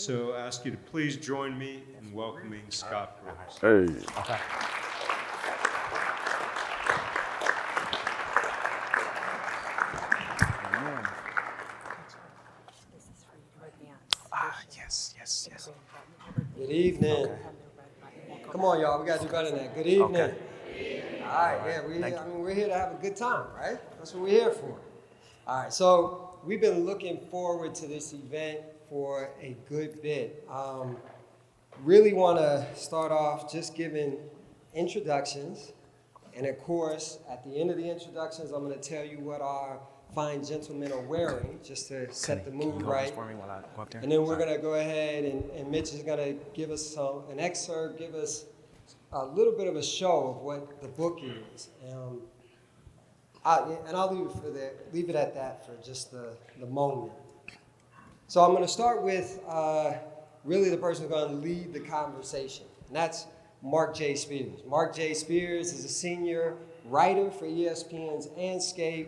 So I ask you to please join me in welcoming Scott Brooks. Hey. Okay. Yes. Good evening. Okay. Come on, y'all. We got to do better than that. Good evening. Okay. All right. Yeah, we're here to have a good time, right? That's what we're here for. All right. So we've been looking forward to this event for a good bit. Really want to start off just giving introductions. And of course, at the end of the introductions, I'm going to tell you what our fine gentlemen are wearing, just to set the mood right. For me while I go up there? And then we're going to go ahead and Mitch is going to give us an excerpt, give us a little bit of a show of what the book is. I'll leave it at that for just the moment. So I'm going to start with really the person who's going to lead the conversation, and that's Marc J. Spears. Marc J. Spears is a senior writer for ESPN's Anscape.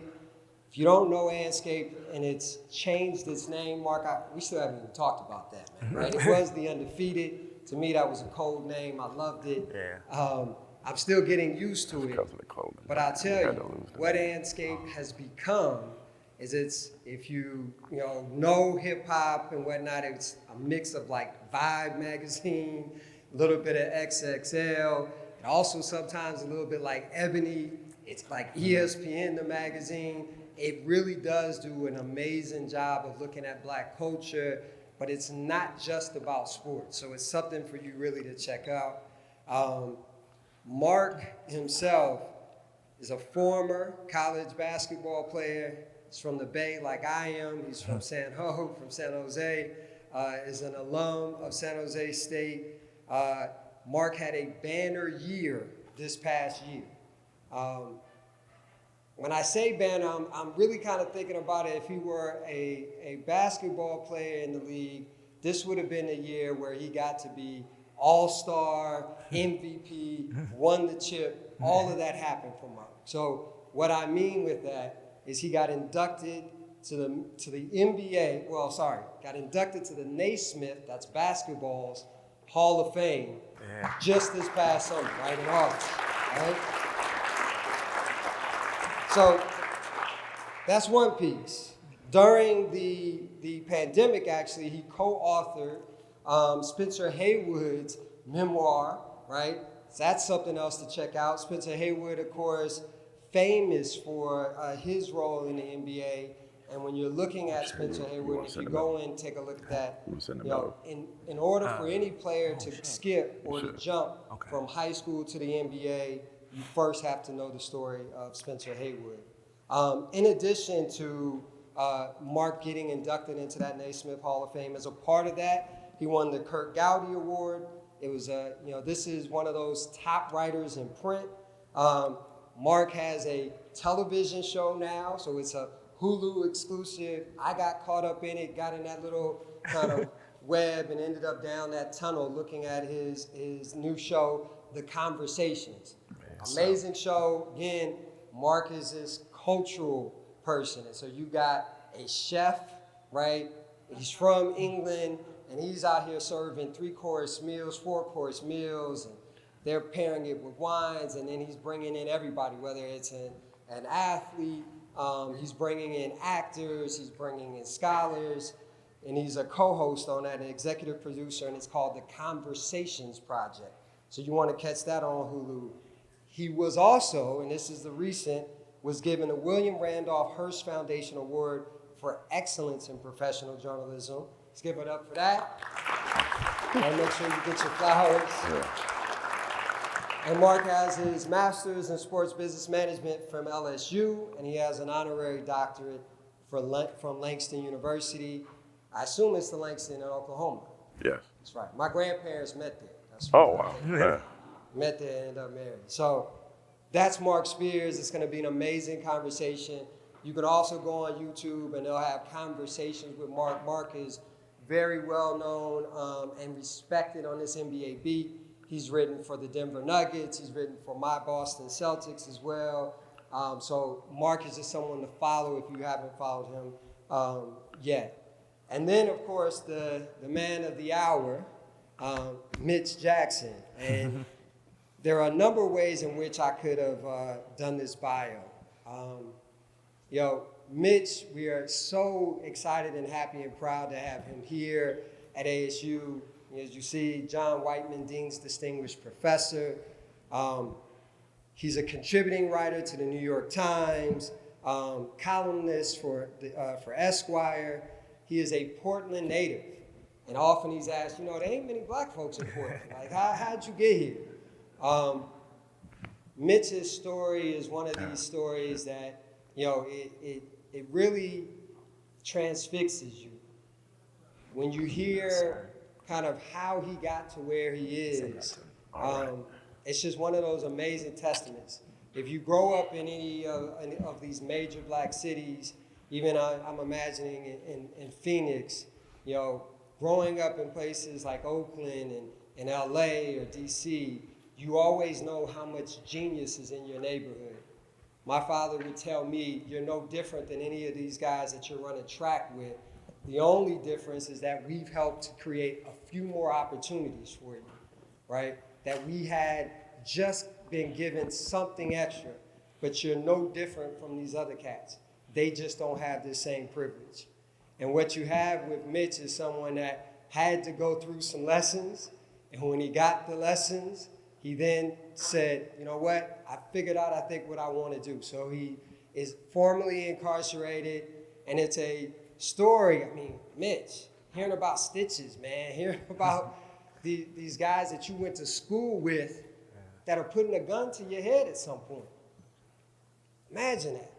If you don't know Anscape and it's changed its name, Marc, we still haven't even talked about that, man, right? It was the Undefeated. To me, that was a cold name. I loved it. Yeah. I'm still getting used to it. Because of the clothing. But I'll tell you, what Anscape has become is if you know hip hop and whatnot, it's a mix of like Vibe magazine, a little bit of XXL, and also sometimes a little bit like Ebony. It's like ESPN, the magazine. It really does do an amazing job of looking at Black culture, but it's not just about sports. So it's something for you really to check out. Marc himself is a former college basketball player. He's from the Bay like I am. He's from San Jose, is an alum of San Jose State. Marc had a banner year this past year. When I say banner, I'm really kind of thinking about it. If he were a basketball player in the league, this would have been a year where he got to be all-star, MVP, won the chip. All of that happened for Marc. So what I mean with that is he got inducted to the NBA. Got inducted to the Naismith, that's basketball's Hall of Fame, just this past summer, right in August, right? So that's one piece. During the pandemic, actually, he co-authored Spencer Haywood's memoir, right? So that's something else to check out. Spencer Haywood, of course, famous for his role in the NBA. And when you're looking at Spencer Haywood, if you go and take a look at that, in order for any player to skip or to jump from high school to the NBA, you first have to know the story of Spencer Haywood. In addition to Marc getting inducted into that Naismith Hall of Fame, as a part of that, he won the Kurt Gowdy Award. It was this is one of those top writers in print. Marc has a television show now, so it's a Hulu exclusive. I got caught up in it, got in that little kind of web and ended up down that tunnel looking at his new show, The Conversations. Amazing show. Again, Marc is this cultural person. And so you got a chef, right? He's from England, and he's out here serving 3-course meals, 4-course meals, and they're pairing it with wines, and then he's bringing in everybody, whether it's an athlete, he's bringing in actors, he's bringing in scholars, and he's a co-host on that, an executive producer, and it's called The Conversations Project. So you want to catch that on Hulu. He was also, and this is the recent, was given a William Randolph Hearst Foundation Award for Excellence in Professional Journalism. Let's give it up for that. And make sure you get your flowers. And Marc has his master's in sports business management from LSU, and he has an honorary doctorate from Langston University. I assume it's the Langston in Oklahoma. Yes. That's right. My grandparents met there. That's Wow. Yeah. Met there and ended up married. So that's Marc Spears. It's going to be an amazing conversation. You can also go on YouTube and they'll have conversations with Marc. Marc is very well known and respected on this NBA beat. He's written for the Denver Nuggets. He's written for my Boston Celtics as well. So Marc is just someone to follow if you haven't followed him yet. And then, of course, the man of the hour, Mitch Jackson. And there are a number of ways in which I could have done this bio. Mitch, we are so excited and happy and proud to have him here at ASU. As you see, John Whiteman, Dean's Distinguished Professor. He's a contributing writer to the New York Times, columnist for Esquire. He is a Portland native. And often he's asked, there ain't many black folks in Portland. Like, how'd you get here? Mitch's story is one of these stories that, it really transfixes you. When you hear kind of how he got to where he is, it's just one of those amazing testaments. If you grow up in any of these major black cities, even I'm imagining in Phoenix, growing up in places like Oakland and LA or DC, you always know how much genius is in your neighborhood. My father would tell me, you're no different than any of these guys that you're running track with. The only difference is that we've helped to create a few more opportunities for you, right? That we had just been given something extra, but you're no different from these other cats. They just don't have the same privilege. And what you have with Mitch is someone that had to go through some lessons, and when he got the lessons, he then said, you know what, I figured out, I think, what I want to do. So he is formally incarcerated, and it's a story. I mean, Mitch, hearing about stitches, man, hearing about these guys that you went to school with that are putting a gun to your head at some point. Imagine that.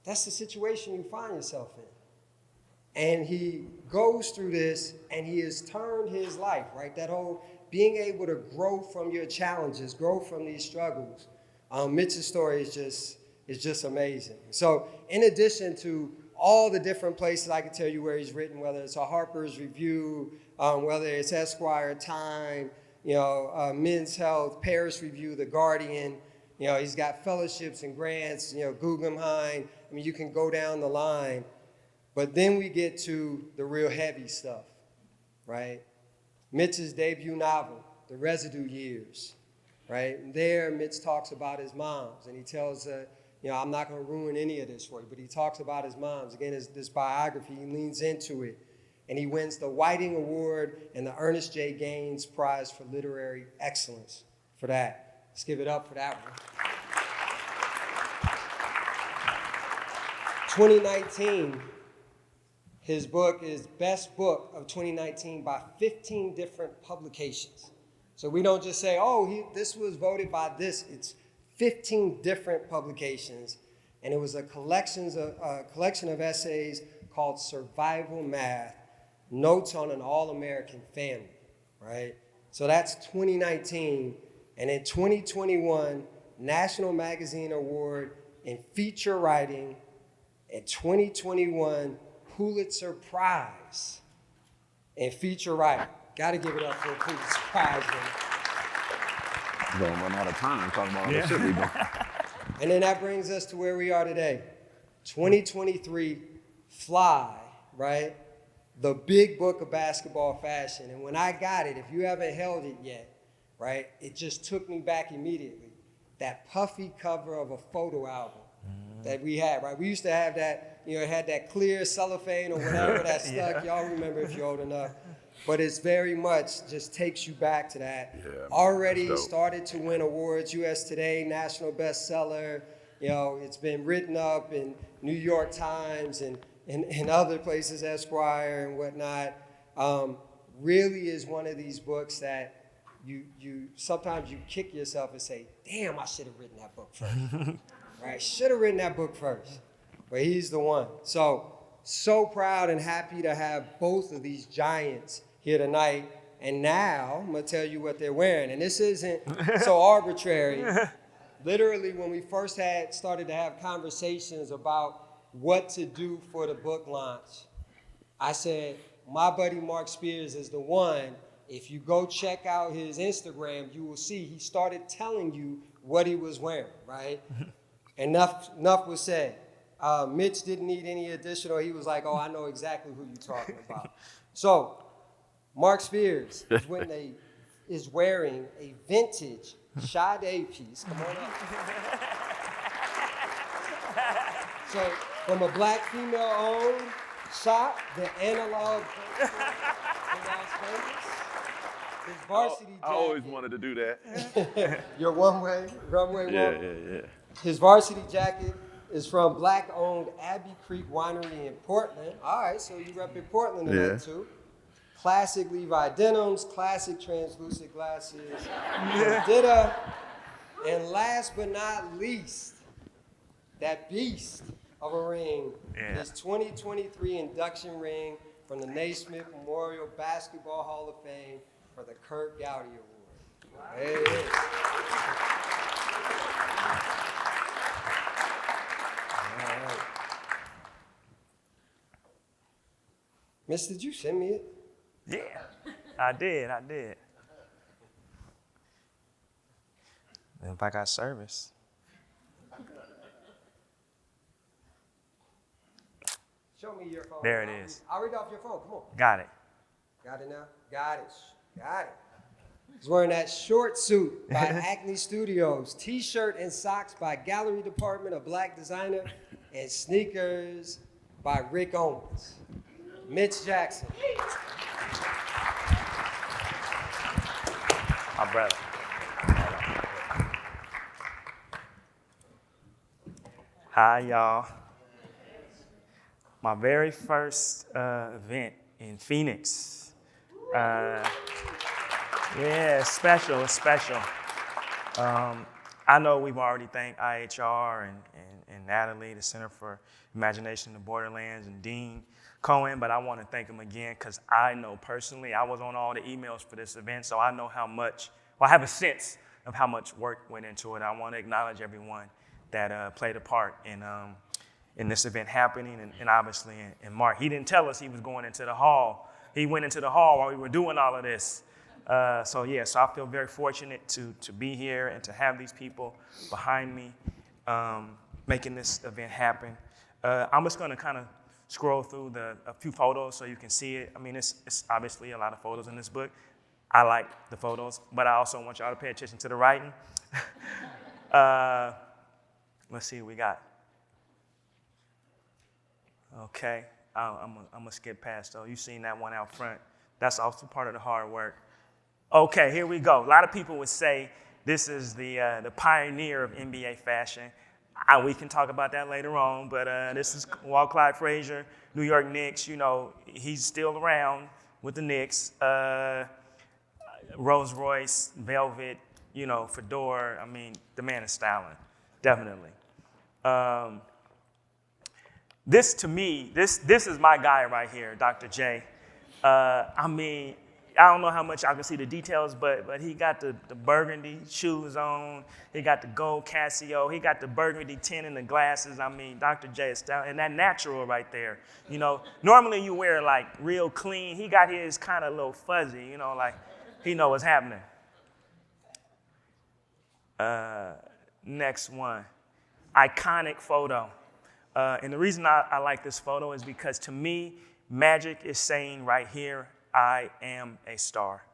That's the situation you find yourself in. And he goes through this, and he has turned his life, right? That whole being able to grow from your challenges, grow from these struggles. Mitch's story is just amazing. So in addition to all the different places I can tell you where he's written, whether it's a Harper's Review, whether it's Esquire, Time, Men's Health, Paris Review, The Guardian, he's got fellowships and grants, Guggenheim. I mean, you can go down the line. But then we get to the real heavy stuff, right? Mitch's debut novel, The Residue Years, right? And there, Mitch talks about his moms, and he tells, I'm not going to ruin any of this for you, but he talks about his moms. Again, this biography, he leans into it, and he wins the Whiting Award and the Ernest J. Gaines Prize for Literary Excellence for that. Let's give it up for that one. 2019, his book is Best Book of 2019 by 15 different publications. So we don't just say, this was voted by this. It's 15 different publications. And it was a collection of essays called Survival Math, Notes on an All-American Family, right? So that's 2019. And in 2021, National Magazine Award in Feature Writing, and 2021 Pulitzer Prize in Feature Writing. Got to give it up for a Pulitzer Prize. We're going to run out of time talking about all the shit we do. And then that brings us to where we are today. 2023, Fly, right? The big book of basketball fashion. And when I got it, if you haven't held it yet, right, it just took me back immediately. That puffy cover of a photo album that we had, right? We used to have that, it had that clear cellophane or whatever that stuck. Y'all remember if you're old enough. But it's very much just takes you back to that. Yeah, already started to win awards, US Today, national bestseller. It's been written up in New York Times and other places, Esquire and whatnot. Really is one of these books that you sometimes you kick yourself and say, damn, I should have written that book first. Right? Should have written that book first. But he's the one. So proud and happy to have both of these giants here tonight. And now I'm going to tell you what they're wearing. And this isn't so arbitrary. Literally, when we first started to have conversations about what to do for the book launch, I said, my buddy Marc Spears is the one. If you go check out his Instagram, you will see he started telling you what he was wearing, right? Enough was said. Mitch didn't need any additional. He was like, oh, I know exactly who you're talking about. So, Marc Spears is wearing a vintage Sade piece. Come on up. So, from a black female-owned shop, the Analog in Las Vegas. His varsity jacket. I always wanted to do that. Your runway Yeah. His varsity jacket is from black-owned Abbey Creek Winery in Portland. All right, so you rep in Portland tonight too. Classic Levi denims, classic translucent glasses, Ditta, and last but not least, that beast of a ring, his 2023 induction ring from the Naismith Memorial Basketball Hall of Fame for the Kurt Gowdy Award. There it is. All right. Miss, did you send me it? Yeah, I did. If I got service. Show me your phone. There it is. I'll read off your phone. Come on. Got it. Got it now? Got it. He's wearing that short suit by Acne Studios, t-shirt and socks by Gallery Department of Black Designer, and sneakers by Rick Owens. Mitch Jackson. My brother. Hi, y'all. My very first event in Phoenix. It's special. I know we've already thanked IHR and Natalie, the Center for Imagination in the Borderlands, and Dean Cohen, but I want to thank him again because I know personally, I was on all the emails for this event, so I know how much, I have a sense of how much work went into it. I want to acknowledge everyone that played a part in this event happening, and obviously in Marc. He didn't tell us he was going into the hall. He went into the hall while we were doing all of this. So I feel very fortunate to be here and to have these people behind me making this event happen. I'm just going to kind of scroll through a few photos so you can see it. I mean, it's obviously a lot of photos in this book. I like the photos, but I also want y'all to pay attention to the writing. Let's see what we got. Okay, I'm gonna skip past though. You've seen that one out front. That's also part of the hard work. Okay, here we go. A lot of people would say this is the pioneer of NBA fashion. We can talk about that later on, but this is Walt Clyde Frazier, New York Knicks. You know, he's still around with the Knicks. Rolls Royce, Velvet, fedora. I mean, the man is styling, definitely. This to me, this is my guy right here, Dr. J. I mean, I don't know how much I can see the details, but he got the burgundy shoes on. He got the gold Casio. He got the burgundy tint in the glasses. I mean, Dr. J is styling, and that natural right there. Normally you wear like real clean. He got his kind of a little fuzzy, like he know what's happening. Next one, iconic photo. And the reason I like this photo is because to me, Magic is saying right here, I am a star.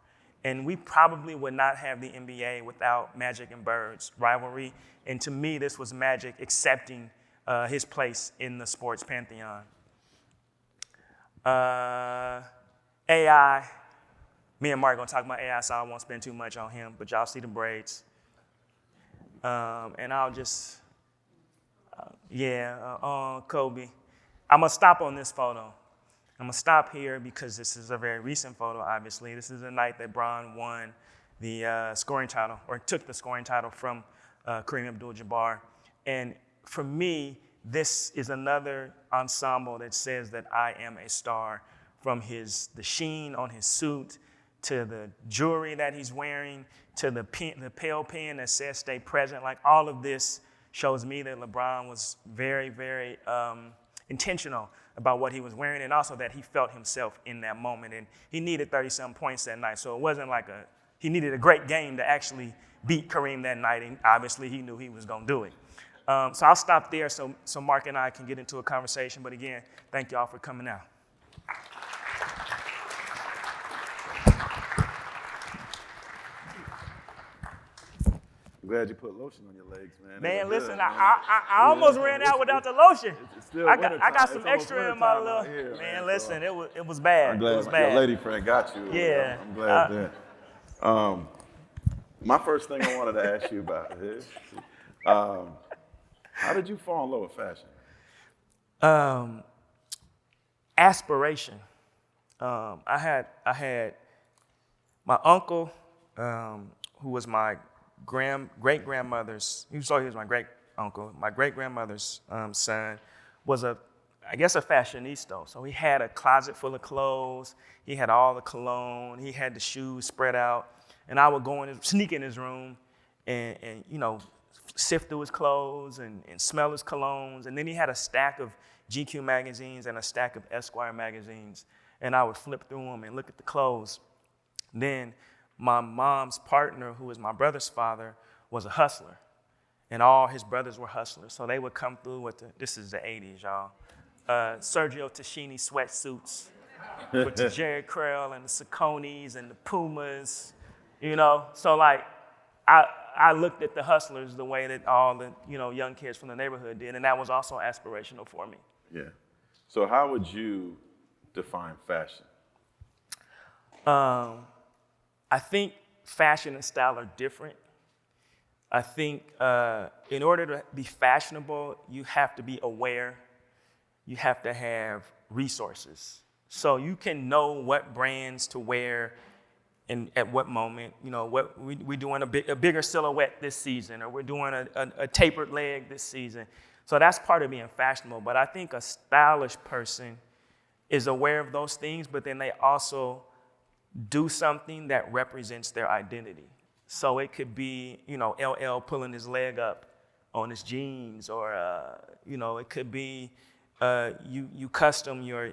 And we probably would not have the NBA without Magic and Bird's rivalry. And to me, this was Magic accepting his place in the sports pantheon. AI, me and Marc are gonna talk about AI, so I won't spend too much on him, but y'all see the braids. And I'll just, Kobe. I'm gonna stop on this photo. I'm gonna stop here because this is a very recent photo, obviously. This is the night that Bron won the scoring title, or took the scoring title from Kareem Abdul-Jabbar. And for me, this is another ensemble that says that I am a star, from the sheen on his suit, to the jewelry that he's wearing, to the pale pen that says stay present. Like, all of this shows me that LeBron was very, very intentional about what he was wearing, and also that he felt himself in that moment. And he needed 30-some points that night, so it wasn't like he needed a great game to actually beat Kareem that night, and obviously he knew he was going to do it. So I'll stop there so Marc and I can get into a conversation. But again, thank y'all for coming out. I'm glad you put lotion on your legs, man. Man, Good, listen, man. I almost ran out without the lotion. It's still I wintertime. got some It's almost extra in my wintertime little. out here, Man, so listen, it was bad. I'm glad it was your bad. lady friend got you. Yeah. I'm glad that. My first thing I wanted to ask you about is, how did you fall in love with fashion? Aspiration. I had my uncle, who was my great grandmother's. He was my great uncle. My great grandmother's son was I guess a fashionista. So he had a closet full of clothes. He had all the cologne. He had the shoes spread out. And I would go sneak in his room and sift through his clothes and smell his colognes. And then he had a stack of GQ magazines and a stack of Esquire magazines. And I would flip through them and look at the clothes. Then my mom's partner, who was my brother's father, was a hustler. And all his brothers were hustlers. So they would come through with this is the 80s, y'all. Sergio Tacchini sweatsuits with the Jerry Curl and the Sauconys and the Pumas, So like, I looked at the hustlers the way that all the young kids from the neighborhood did, and that was also aspirational for me. Yeah. So how would you define fashion? I think fashion and style are different. I think in order to be fashionable, you have to be aware. You have to have resources. So you can know what brands to wear and at what moment. What we're doing a bigger silhouette this season, or we're doing a tapered leg this season. So that's part of being fashionable. But I think a stylish person is aware of those things, but then they also do something that represents their identity. So it could be, LL pulling his leg up on his jeans, or, it could be you custom your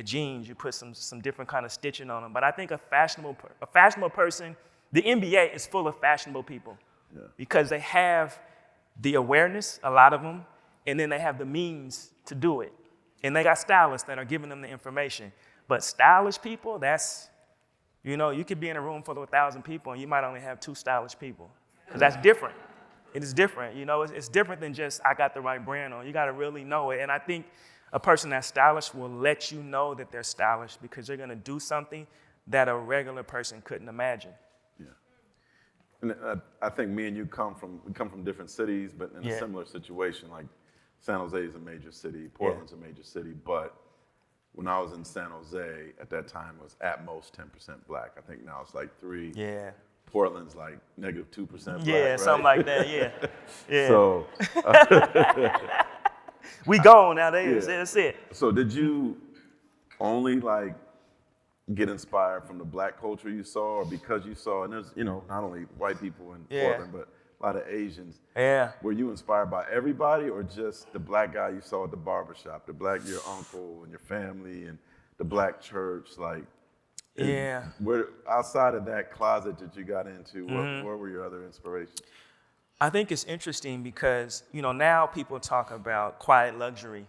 jeans, you put some different kind of stitching on them. But I think a fashionable person, the NBA is full of fashionable people because they have the awareness, a lot of them, and then they have the means to do it. And they got stylists that are giving them the information. But stylish people, that's, you could be in a room full of 1,000 people and you might only have 2 stylish people. Because that's different. It is different. It's different than just, I got the right brand on. You got to really know it. And I think a person that's stylish will let you know that they're stylish because they're going to do something that a regular person couldn't imagine. Yeah. And I think me and you come from different cities, but in a similar situation. Like San Jose is a major city, Portland's a major city, but when I was in San Jose, at that time, it was at most 10% black. I think now it's like 3%. Yeah. Portland's like -2% black, yeah, right? something like that, yeah. So we gone now, that's it. So did you only like get inspired from the black culture you saw, or because you saw, and there's, not only white people in Portland, but a lot of Asians. Yeah. Were you inspired by everybody, or just the black guy you saw at the barbershop, your uncle and your family, and the black church? Like, where outside of that closet that you got into, what were your other inspirations? I think it's interesting because, now people talk about quiet luxury,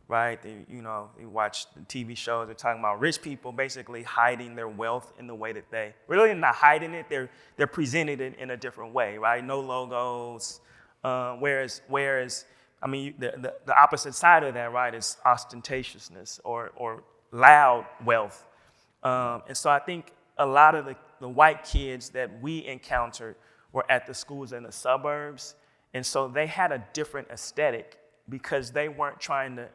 right? You watch the TV shows, they're talking about rich people basically hiding their wealth in the way that they, really not hiding it, they're presenting it in a different way, right? No logos, whereas the opposite side of that, right, is ostentatiousness or loud wealth. And so I think a lot of the white kids that we encountered were at the schools in the suburbs. And so they had a different aesthetic because they weren't trying to,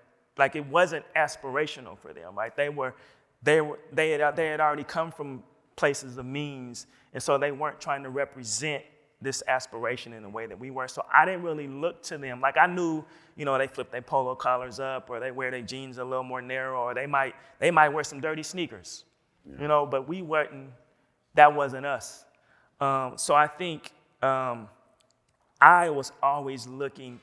it wasn't aspirational for them, right? They had already come from places of means. And so they weren't trying to represent this aspiration in a way that we were. So I didn't really look to them. Like I knew, they flip their polo collars up, or they wear their jeans a little more narrow, or they might wear some dirty sneakers. But that wasn't us. So I think I was looking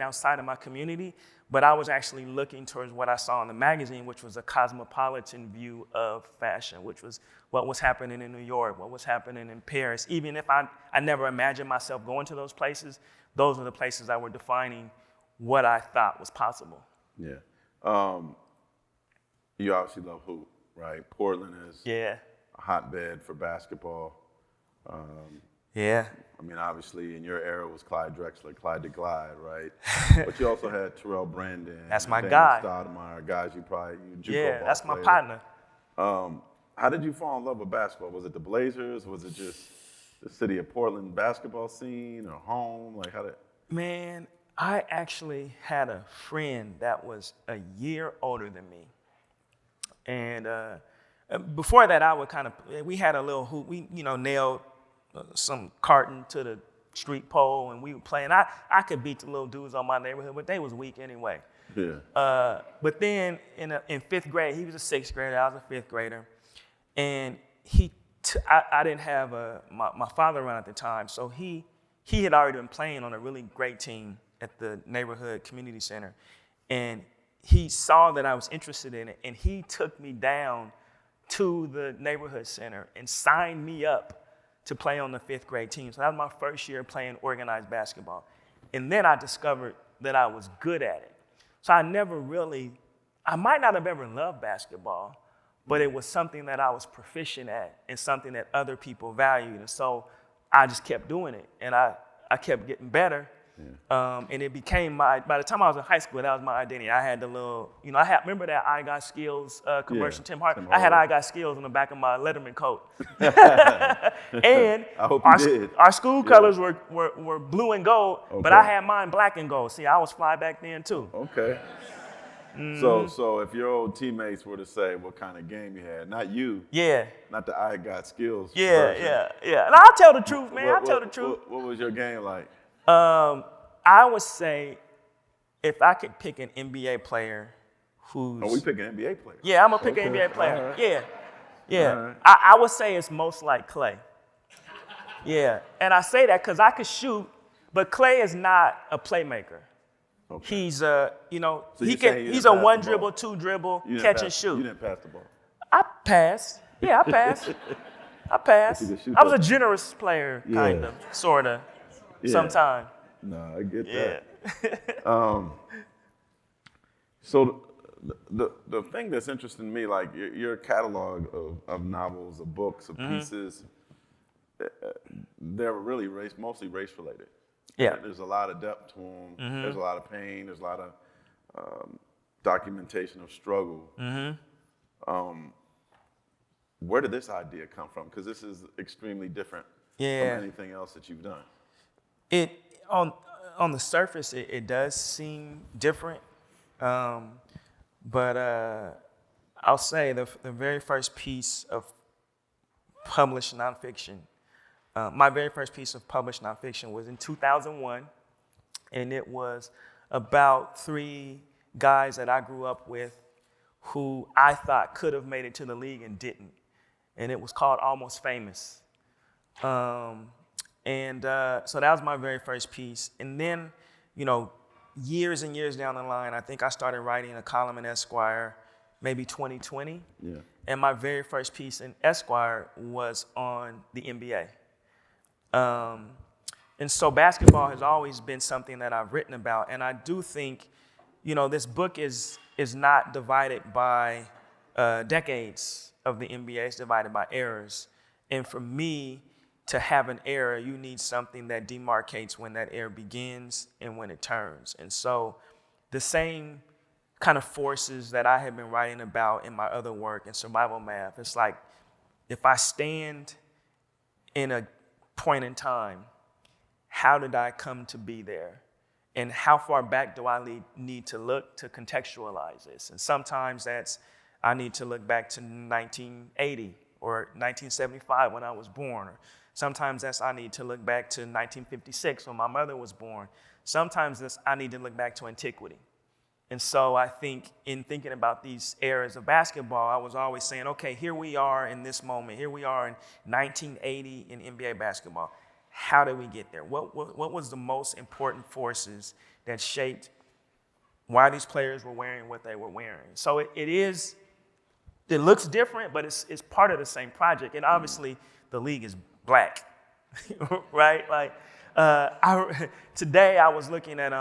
outside of my community, but I was actually looking towards what I saw in the magazine, which was a cosmopolitan view of fashion, which was what was happening in New York, what was happening in Paris. Even if I never imagined myself going to those places, those were the places that were defining what I thought was possible. Yeah. You obviously love hoop, right? Portland is a hotbed for basketball. Yeah. I mean, obviously, in your era was Clyde Drexler, Clyde the Glide, right? But you also had Terrell Brandon. That's my Daniel guy. Stoudemire, guys you JUCO Yeah, ball that's my players. partner. How did you fall in love with basketball? Was it the Blazers? Was it just the city of Portland basketball scene or home? Like, how did? Man, I actually had a friend that was a year older than me. And before that, we had a little hoop. We, nailed some carton to the street pole, and we would play. And I could beat the little dudes on my neighborhood, but they was weak anyway. Yeah. But then in fifth grade, he was a sixth grader, I was a fifth grader. And I didn't have my father around at the time, so he had already been playing on a really great team at the neighborhood community center. And he saw that I was interested in it, and he took me down to the neighborhood center and signed me up to play on the fifth grade team. So that was my first year playing organized basketball. And then I discovered that I was good at it. So I might not have ever loved basketball, but it was something that I was proficient at and something that other people valued. And so I just kept doing it, and I kept getting better. Yeah. And it became by the time I was in high school, that was my identity. I had the little, remember that I Got Skills commercial, Tim Harper? I had I Got Skills on the back of my Letterman coat. And I hope you did. Our school colors were blue and gold, but I had mine black and gold. See, I was fly back then too. Okay. So if your old teammates were to say what kind of game you had, not you, not the I Got Skills version. And I'll tell the truth, man. I'll tell the truth. What was your game like? I would say if I could pick an NBA player who's... Oh, we pick an NBA player? Yeah, I'm going to pick an NBA player. Right. Yeah. Right. I would say it's most like Clay. Yeah, and I say that because I could shoot, but Clay is not a playmaker. Okay. He's so he's a one dribble, two dribble, catch and shoot. You didn't pass the ball. I passed. Yeah, I passed. I was a generous player, kind of, sort of, sometime. No, I get that. So the thing that's interesting to me, like your catalog of novels, of books, of pieces, they're really mostly race related. Yeah. There's a lot of depth to them. There's a lot of pain. There's a lot of documentation of struggle. Where did this idea come from? Because this is extremely different from anything else that you've done. It on the surface, it does seem different, but I'll say the very first piece of published nonfiction. My very first piece of published nonfiction was in 2001, and it was about 3 guys that I grew up with who I thought could have made it to the league and didn't. And it was called Almost Famous. So that was my very first piece. And then, years and years down the line, I think I started writing a column in Esquire, maybe 2020. Yeah. And my very first piece in Esquire was on the NBA. And so basketball has always been something that I've written about. And I do think, this book is not divided by decades of the NBA. It's divided by eras. And for me to have an era, you need something that demarcates when that era begins and when it turns. And so the same kind of forces that I have been writing about in my other work in survival math, it's like if I stand in a point in time, how did I come to be there? And how far back do I need to look to contextualize this? And sometimes I need to look back to 1980 or 1975 when I was born. Or sometimes I need to look back to 1956 when my mother was born. Sometimes I need to look back to antiquity. And so I think in thinking about these eras of basketball, I was always saying, okay, here we are in this moment. Here we are in 1980 in NBA basketball. how did we get there? What was the most important forces that shaped why these players were wearing what they were wearing? So it looks different, but it's part of the same project. And obviously, the league is black, right? Like today, I was looking at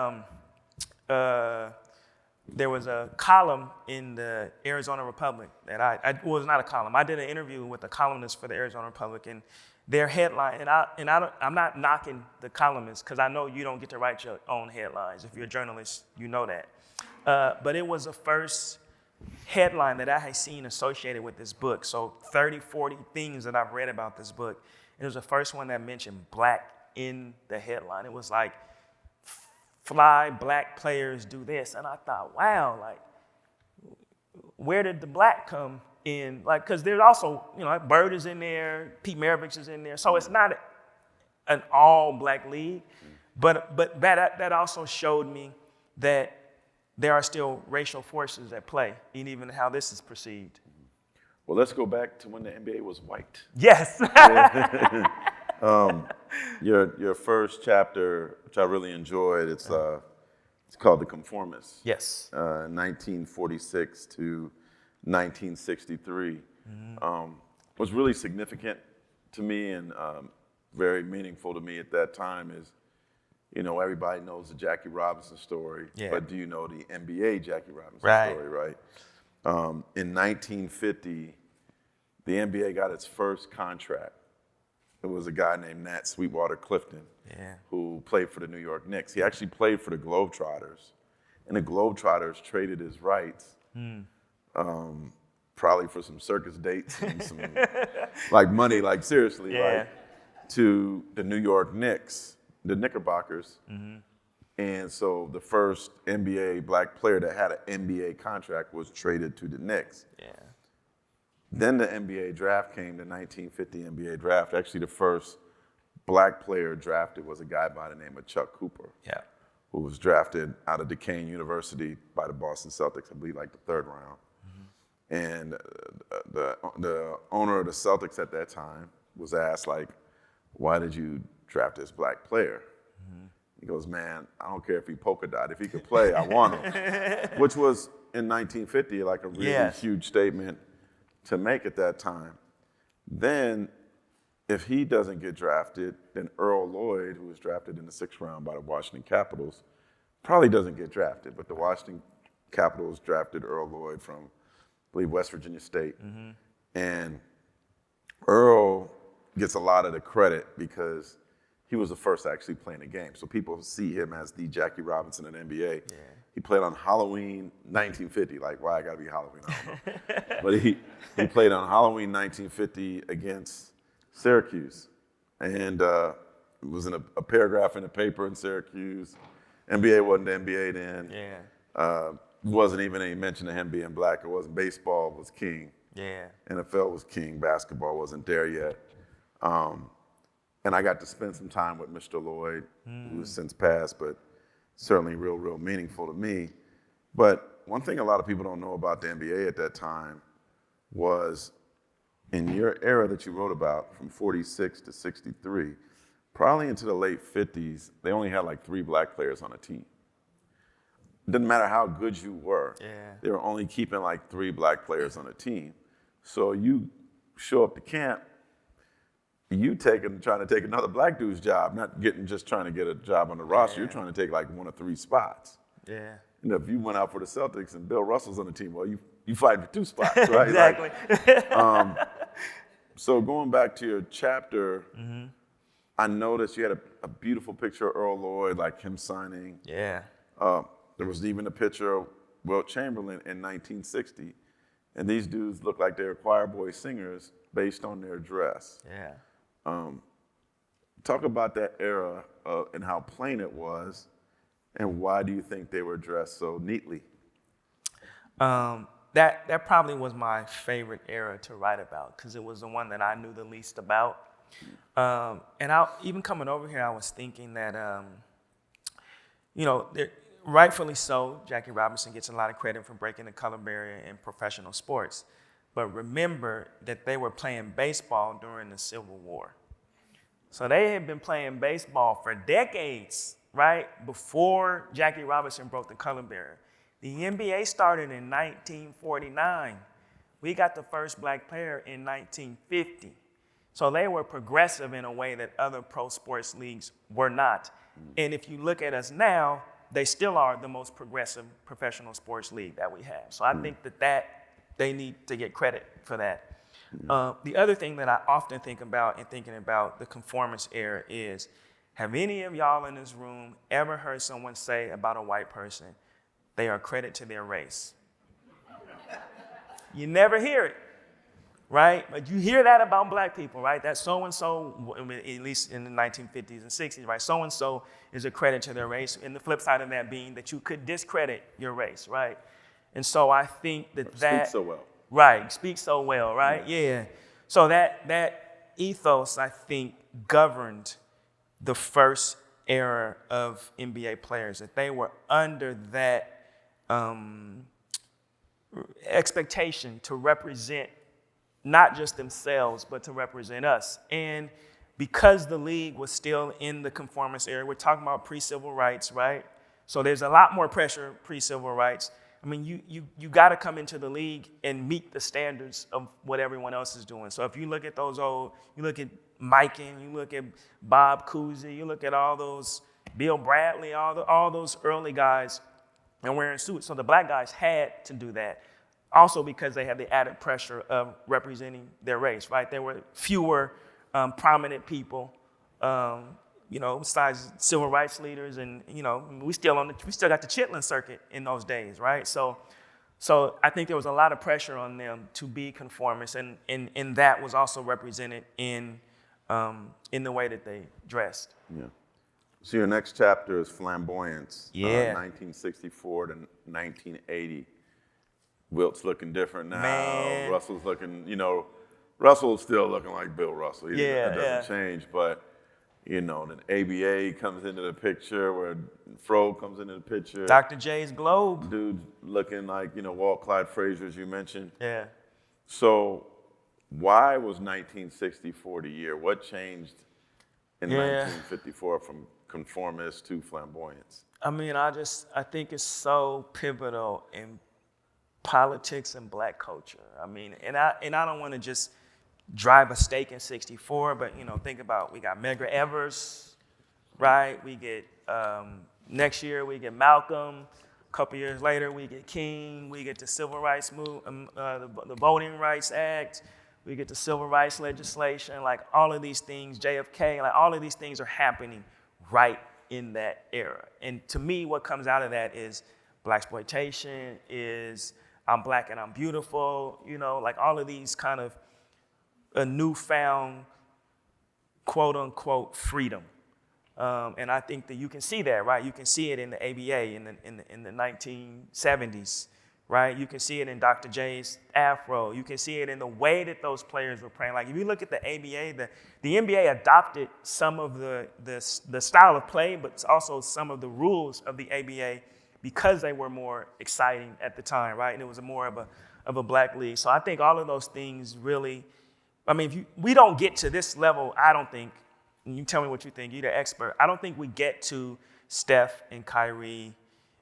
there was a column in the Arizona Republic that well, it's not a column. I did an interview with a columnist for the Arizona Republic, and their headline, I'm not knocking the columnists because I know you don't get to write your own headlines. If you're a journalist, you know that. But it was the first headline that I had seen associated with this book. So 30, 40 things that I've read about this book. It was the first one that mentioned black in the headline. It was like, fly black players do this. And I thought, wow, like, where did the black come in? Like, because there's also, like Bird is in there, Pete Maravich is in there. So it's not an all black league, but that also showed me that there are still racial forces at play, and even how this is perceived. Well, let's go back to when the NBA was white. Yes. Your first chapter, which I really enjoyed, it's called The Conformists. Yes. 1946 to 1963. What's really significant to me and very meaningful to me at that time is, everybody knows the Jackie Robinson story, but do you know the NBA Jackie Robinson story, right? In 1950, the NBA got its first contract. It was a guy named Nat Sweetwater Clifton who played for the New York Knicks. He actually played for the Globetrotters, and the Globetrotters traded his rights, probably for some circus dates and some money, seriously, right, to the New York Knicks, the Knickerbockers. And so the first NBA black player that had an NBA contract was traded to the Knicks. Then the NBA draft came, the 1950 NBA draft. Actually, the first black player drafted was a guy by the name of Chuck Cooper, who was drafted out of Duquesne University by the Boston Celtics, I believe, the third round. And the owner of the Celtics at that time was asked, why did you draft this black player? He goes, man, I don't care if he polka dot. If he could play, I want him. Which was, in 1950, a really huge statement to make at that time. Then, if he doesn't get drafted, then Earl Lloyd, who was drafted in the 6th round by the Washington Capitals, probably doesn't get drafted. But the Washington Capitals drafted Earl Lloyd from, I believe, West Virginia State. And Earl gets a lot of the credit because he was the first to actually play in the game. So people see him as the Jackie Robinson in the NBA. He played on Halloween 1950. Why I gotta be Halloween? I don't know. But he played on Halloween 1950 against Syracuse. And it was in a paragraph in the paper in Syracuse. NBA wasn't the NBA then. Wasn't even any mention of him being black. It wasn't. Baseball was king. NFL was king. Basketball wasn't there yet. And I got to spend some time with Mr. Lloyd, who has since passed, but certainly real meaningful to me. But one thing a lot of people don't know about the NBA at that time was, in your era that you wrote about, from 46 to 63, probably into the late 50s, they only had 3 black players on a team. It didn't matter how good you were. They were only keeping 3 black players on a team. So you show up to camp, trying to take another black dude's job, not just trying to get a job on the roster. You're trying to take 1 or 3 spots. If you went out for the Celtics and Bill Russell's on the team, well, you fight for 2 spots, right? Exactly. So going back to your chapter, I noticed you had a beautiful picture of Earl Lloyd, him signing. There was even a picture of Wilt Chamberlain in 1960. And these dudes look like they're choir boy singers based on their dress. Talk about that era and how plain it was, and why do you think they were dressed so neatly? That probably was my favorite era to write about because it was the one that I knew the least about. And even coming over here, I was thinking that, rightfully so, Jackie Robinson gets a lot of credit for breaking the color barrier in professional sports. But remember that they were playing baseball during the Civil War. So they had been playing baseball for decades, right? Before Jackie Robinson broke the color barrier. The NBA started in 1949. We got the first black player in 1950. So they were progressive in a way that other pro sports leagues were not. And if you look at us now, they still are the most progressive professional sports league that we have. So I think that they need to get credit for that. The other thing that I often think about in thinking about the conformist era is, have any of y'all in this room ever heard someone say about a white person, they are a credit to their race? You never hear it, right? But you hear that about black people, right? That so-and-so, at least in the 1950s and 60s, right? So-and-so is a credit to their race. And the flip side of that being that you could discredit your race, right? And so I think that Speak so well. Right, speak so well, right? Yeah. So that ethos, I think, governed the first era of NBA players, that they were under that expectation to represent not just themselves, but to represent us. And because the league was still in the conformist era, we're talking about pre-civil rights, right? So there's a lot more pressure pre-civil rights. I mean, you got to come into the league and meet the standards of what everyone else is doing. So if you look at you look at Mikan, you look at Bob Cousy, you look at all those, Bill Bradley, all those early guys, and wearing suits. So the black guys had to do that. Also because they had the added pressure of representing their race, right? There were fewer prominent people, besides civil rights leaders, and we still got the chitlin circuit in those days, right? So I think there was a lot of pressure on them to be conformists, and that was also represented in the way that they dressed. Yeah. So your next chapter is flamboyance. Yeah. 1964 to 1980. Wilt's looking different now. Man. Russell's looking, Russell's still looking like Bill Russell. That doesn't Yeah. change, but. Then ABA comes into the picture, where Fro comes into the picture. Dr. J's Globe. Dude looking like, Walt Clyde Frazier, as you mentioned. Yeah. So why was 1964 the year? What changed in 1954 from conformist to flamboyance? I mean, I think it's so pivotal in politics and black culture. I mean, and I don't want to just drive a stake in 64, but think about, we got Medgar Evers, right? We get next year we get Malcolm. A couple years later we get King. We get the Civil Rights the Voting Rights Act. We get the Civil Rights legislation. Like all of these things, JFK. Like all of these things are happening right in that era. And to me, what comes out of that is blaxploitation, is I'm black and I'm beautiful. Like all of these kind of a newfound, quote unquote, freedom. And I think that you can see that, right? You can see it in the ABA in the 1970s, right? You can see it in Dr. J's afro. You can see it in the way that those players were playing. Like if you look at the ABA, the NBA adopted some of the style of play, but also some of the rules of the ABA because they were more exciting at the time, right? And it was more of a black league. So I think all of those things really. I mean, we don't get to this level, I don't think, and you tell me what you think, you're the expert. I don't think we get to Steph and Kyrie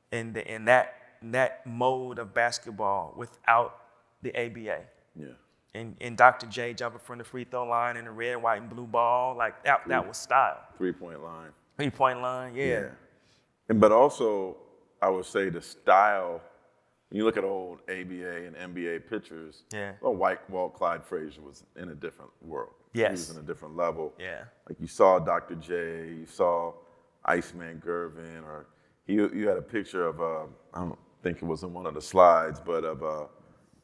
and that mode of basketball without the ABA. Yeah. And Dr. J jumping from the free throw line and the red, white, and blue ball, like that was style. 3-point line. 3-point line, yeah. But also, I would say the style. When you look at old ABA and NBA pictures, Walt Clyde Frazier was in a different world. Yes. He was in a different level. Yeah. Like you saw Dr. J, you saw Iceman Gervin, or you had a picture of, I don't think it was in one of the slides, but of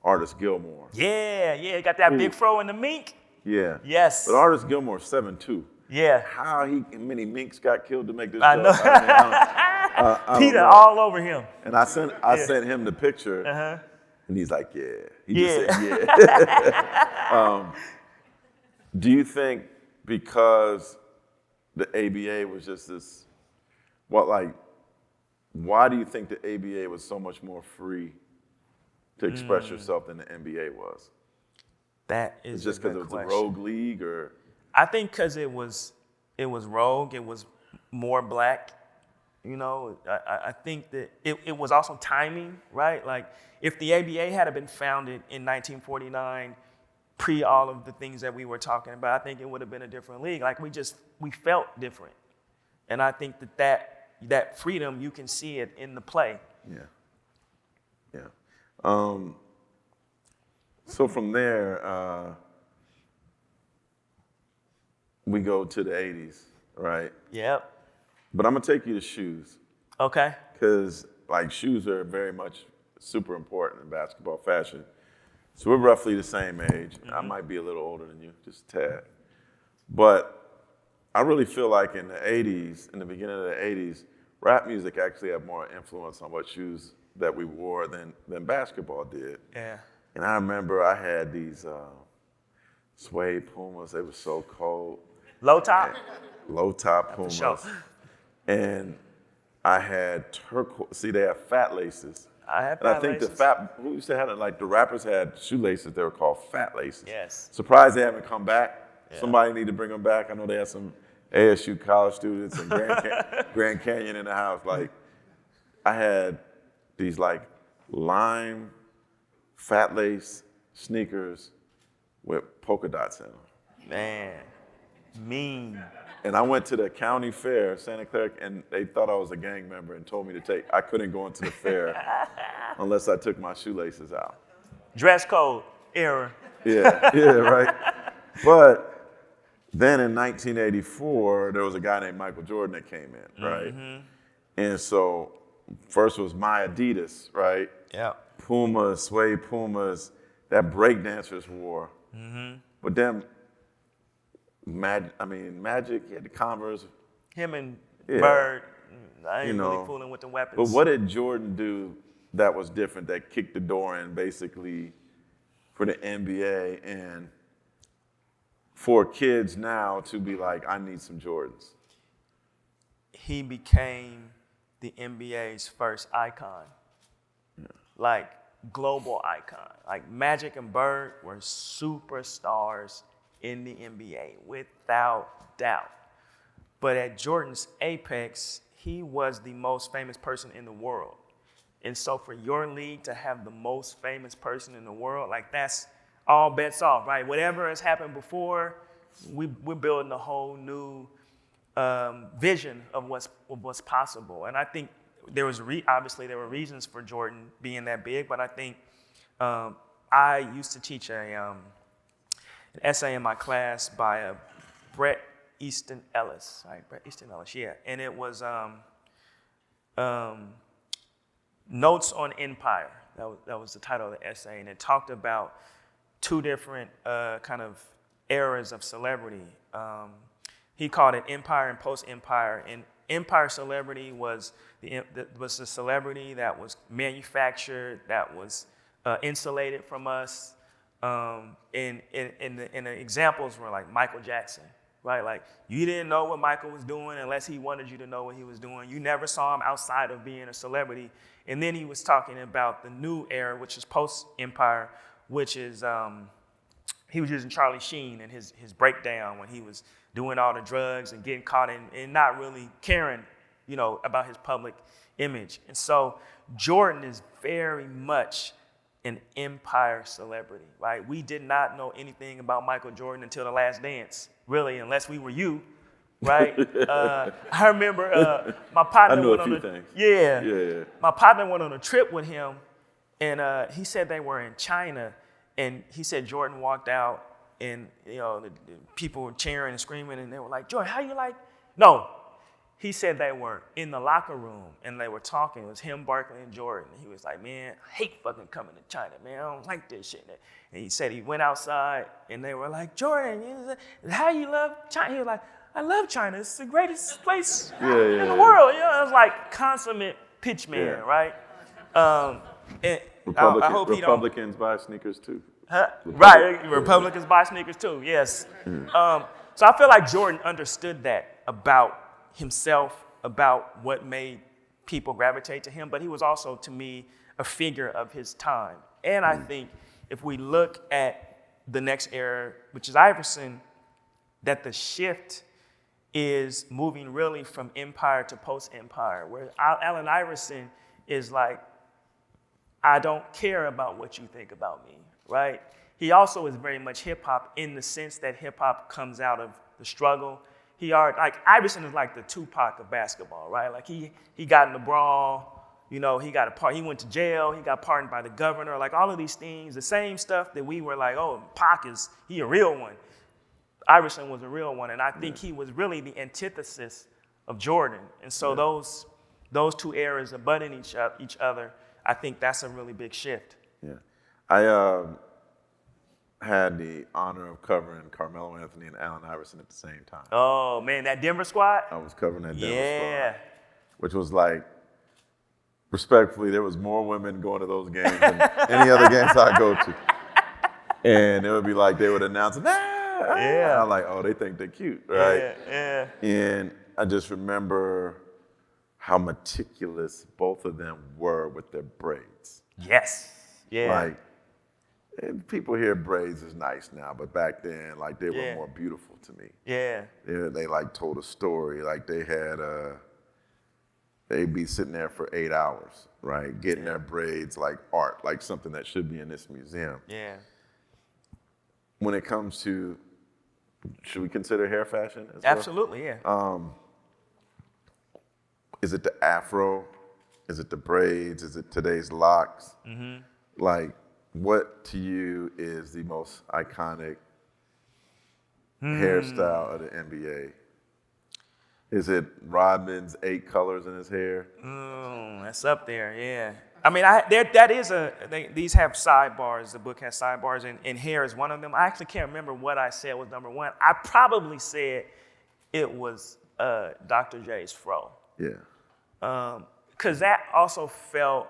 Artis Gilmore. Yeah, got that big fro in the mink. Yeah. Yes. But Artis Gilmore's 7'2". Yeah. How many minks got killed to make this I joke? know. I Peter know. all over him. And I sent him the picture, and he's like, yeah. He just said, yeah. Do you think because the ABA was just this, why do you think the ABA was so much more free to express yourself than the NBA was? That is just because it was a rogue league, or? I think because it was it was rogue, it was more black. You know, I think that it was also timing, right? Like, if the ABA had been founded in 1949, pre all of the things that we were talking about, I think it would have been a different league. Like, we felt different. And I think that freedom, you can see it in the play. Yeah. So from there, we go to the 80s, right? Yep. But I'm gonna take you to shoes. Okay. Because like shoes are very much super important in basketball fashion. So we're roughly the same age. I might be a little older than you, just a tad. But I really feel like in the 80s, in the beginning of the 80s, rap music actually had more influence on what shoes that we wore than basketball did. Yeah. And I remember I had these suede Pumas. They were so cold. Low top? Low top Pumas. Sure. And I had turquoise. See, they have fat laces. I had And I fat think laces. who used to have it? Like the rappers had shoelaces. They were called fat laces. Yes. Surprised they haven't come back. Yeah. Somebody need to bring them back. I know they had some ASU college students and Grand Canyon in the house. Like, I had these like lime fat lace sneakers with polka dots in them. Man, mean. And I went to the county fair, Santa Clara, and they thought I was a gang member and told me I couldn't go into the fair unless I took my shoelaces out. Dress code era. Yeah, right. But then in 1984, there was a guy named Michael Jordan that came in, right? Mm-hmm. And so first was my Adidas, right? Yeah. Pumas, suede Pumas, that breakdancers wore. Mm-hmm. But then Magic, he had the Converse. Him and Bird, I ain't really know, fooling with the weapons. But what did Jordan do that was different, that kicked the door in basically for the NBA and for kids now to be like, I need some Jordans? He became the NBA's first icon. Yeah. Like, global icon. Like, Magic and Bird were superstars in the NBA, without doubt. But at Jordan's apex, he was the most famous person in the world. And so for your league to have the most famous person in the world, like, that's all bets off, right? Whatever has happened before, we're building a whole new vision of what's possible. And I think there was obviously there were reasons for Jordan being that big, but I think I used to teach an essay in my class by Bret Easton Ellis, right? Bret Easton Ellis, yeah. And it was Notes on Empire. That was the title of the essay, and it talked about two different kind of eras of celebrity. He called it empire and post-empire. And empire celebrity was the celebrity that was manufactured, that was insulated from us. And the examples were like Michael Jackson, right? Like, you didn't know what Michael was doing unless he wanted you to know what he was doing. You never saw him outside of being a celebrity. And then he was talking about the new era, which is post-empire, which is he was using Charlie Sheen and his breakdown when he was doing all the drugs and getting caught and not really caring, about his public image. And so Jordan is very much an empire celebrity, right? We did not know anything about Michael Jordan until The Last Dance, really, unless we were you, right? I remember my partner I went a on few a things. Yeah. My partner went on a trip with him, and he said they were in China, and he said Jordan walked out, and the people were cheering and screaming, and they were like, "Jordan, how you like?" No. He said they were in the locker room and they were talking. It was him, Barkley, and Jordan. He was like, "Man, I hate fucking coming to China, man. I don't like this shit." And he said he went outside and they were like, "Jordan, how you love China?" He was like, "I love China. It's the greatest place in the world." It was like consummate pitch man, right? And I hope he don't. Republicans buy sneakers too. Huh? Right, Republicans buy sneakers too, yes. So I feel like Jordan understood that about himself, about what made people gravitate to him, but he was also, to me, a figure of his time. And I think if we look at the next era, which is Iverson, that the shift is moving really from empire to post-empire, where Allen Iverson is like, I don't care about what you think about me, right? He also is very much hip-hop in the sense that hip-hop comes out of the struggle. Like Iverson is like the Tupac of basketball, right? Like he got in the brawl, he went to jail, he got pardoned by the governor, like all of these things, the same stuff that we were like, oh, Pac he a real one. Iverson was a real one, and I think he was really the antithesis of Jordan. And so those two eras abutting each other, I think that's a really big shift. Yeah. I had the honor of covering Carmelo Anthony and Allen Iverson at the same time. Oh, man, that Denver squad? I was covering that Denver Yeah. squad, which was like, respectfully, there was more women going to those games than any other games I go to. And it would be like, they would announce, Yeah. I'm like, oh, they think they're cute, right? Yeah. And I just remember how meticulous both of them were with their braids. Yes. Yeah. Like, and people hear braids is nice now, but back then, like, they were more beautiful to me. Yeah. They like told a story. Like they had, they'd be sitting there for 8 hours, right? Getting their braids like art, like something that should be in this museum. Yeah. When it comes to, should we consider hair fashion as Absolutely, yeah. well? Is it the afro? Is it the braids? Is it today's locks? Mm-hmm. Like, what to you is the most iconic hairstyle of the NBA? Is it Rodman's 8 colors in his hair? That's up there, yeah. I mean, these have sidebars. The book has sidebars, and hair is one of them. I actually can't remember what I said was number one. I probably said it was Dr. J's fro. Yeah. Because that also felt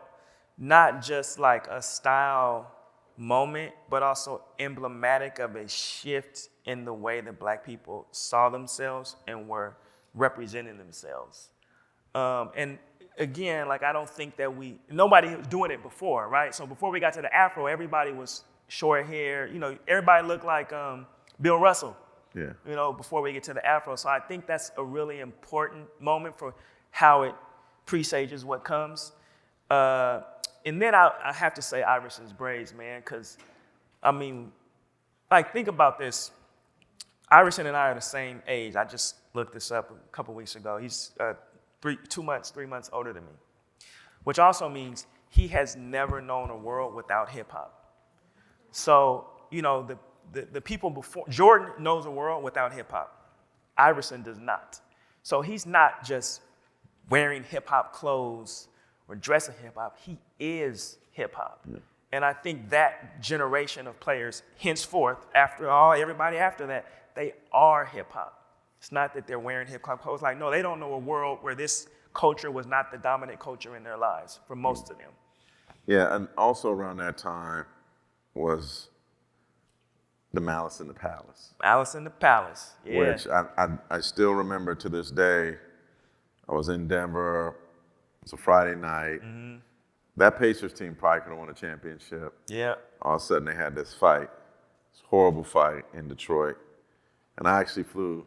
not just like a style moment, but also emblematic of a shift in the way that Black people saw themselves and were representing themselves. And again, like I don't think that nobody was doing it before, right? So before we got to the afro, everybody was short hair. Everybody looked like Bill Russell. Yeah. Before we get to the afro. So I think that's a really important moment for how it presages what comes. And then I have to say Iverson's braids, man, because, I mean, like, think about this. Iverson and I are the same age. I just looked this up a couple weeks ago. He's 3 months older than me, which also means he has never known a world without hip-hop. So, the people before, Jordan knows a world without hip-hop. Iverson does not. So he's not just wearing hip-hop clothes or dressing hip-hop. He is hip-hop. Yeah. And I think that generation of players, henceforth, everybody after that, they are hip-hop. It's not that they're wearing hip-hop clothes. Like, no, they don't know a world where this culture was not the dominant culture in their lives for most of them. Yeah, and also around that time was the Malice in the Palace. Malice in the Palace, yeah. Which I still remember to this day. I was in Denver. It's a Friday night. Mm-hmm. That Pacers team probably could have won a championship. Yeah. All of a sudden, they had this fight, this horrible fight in Detroit. And I actually flew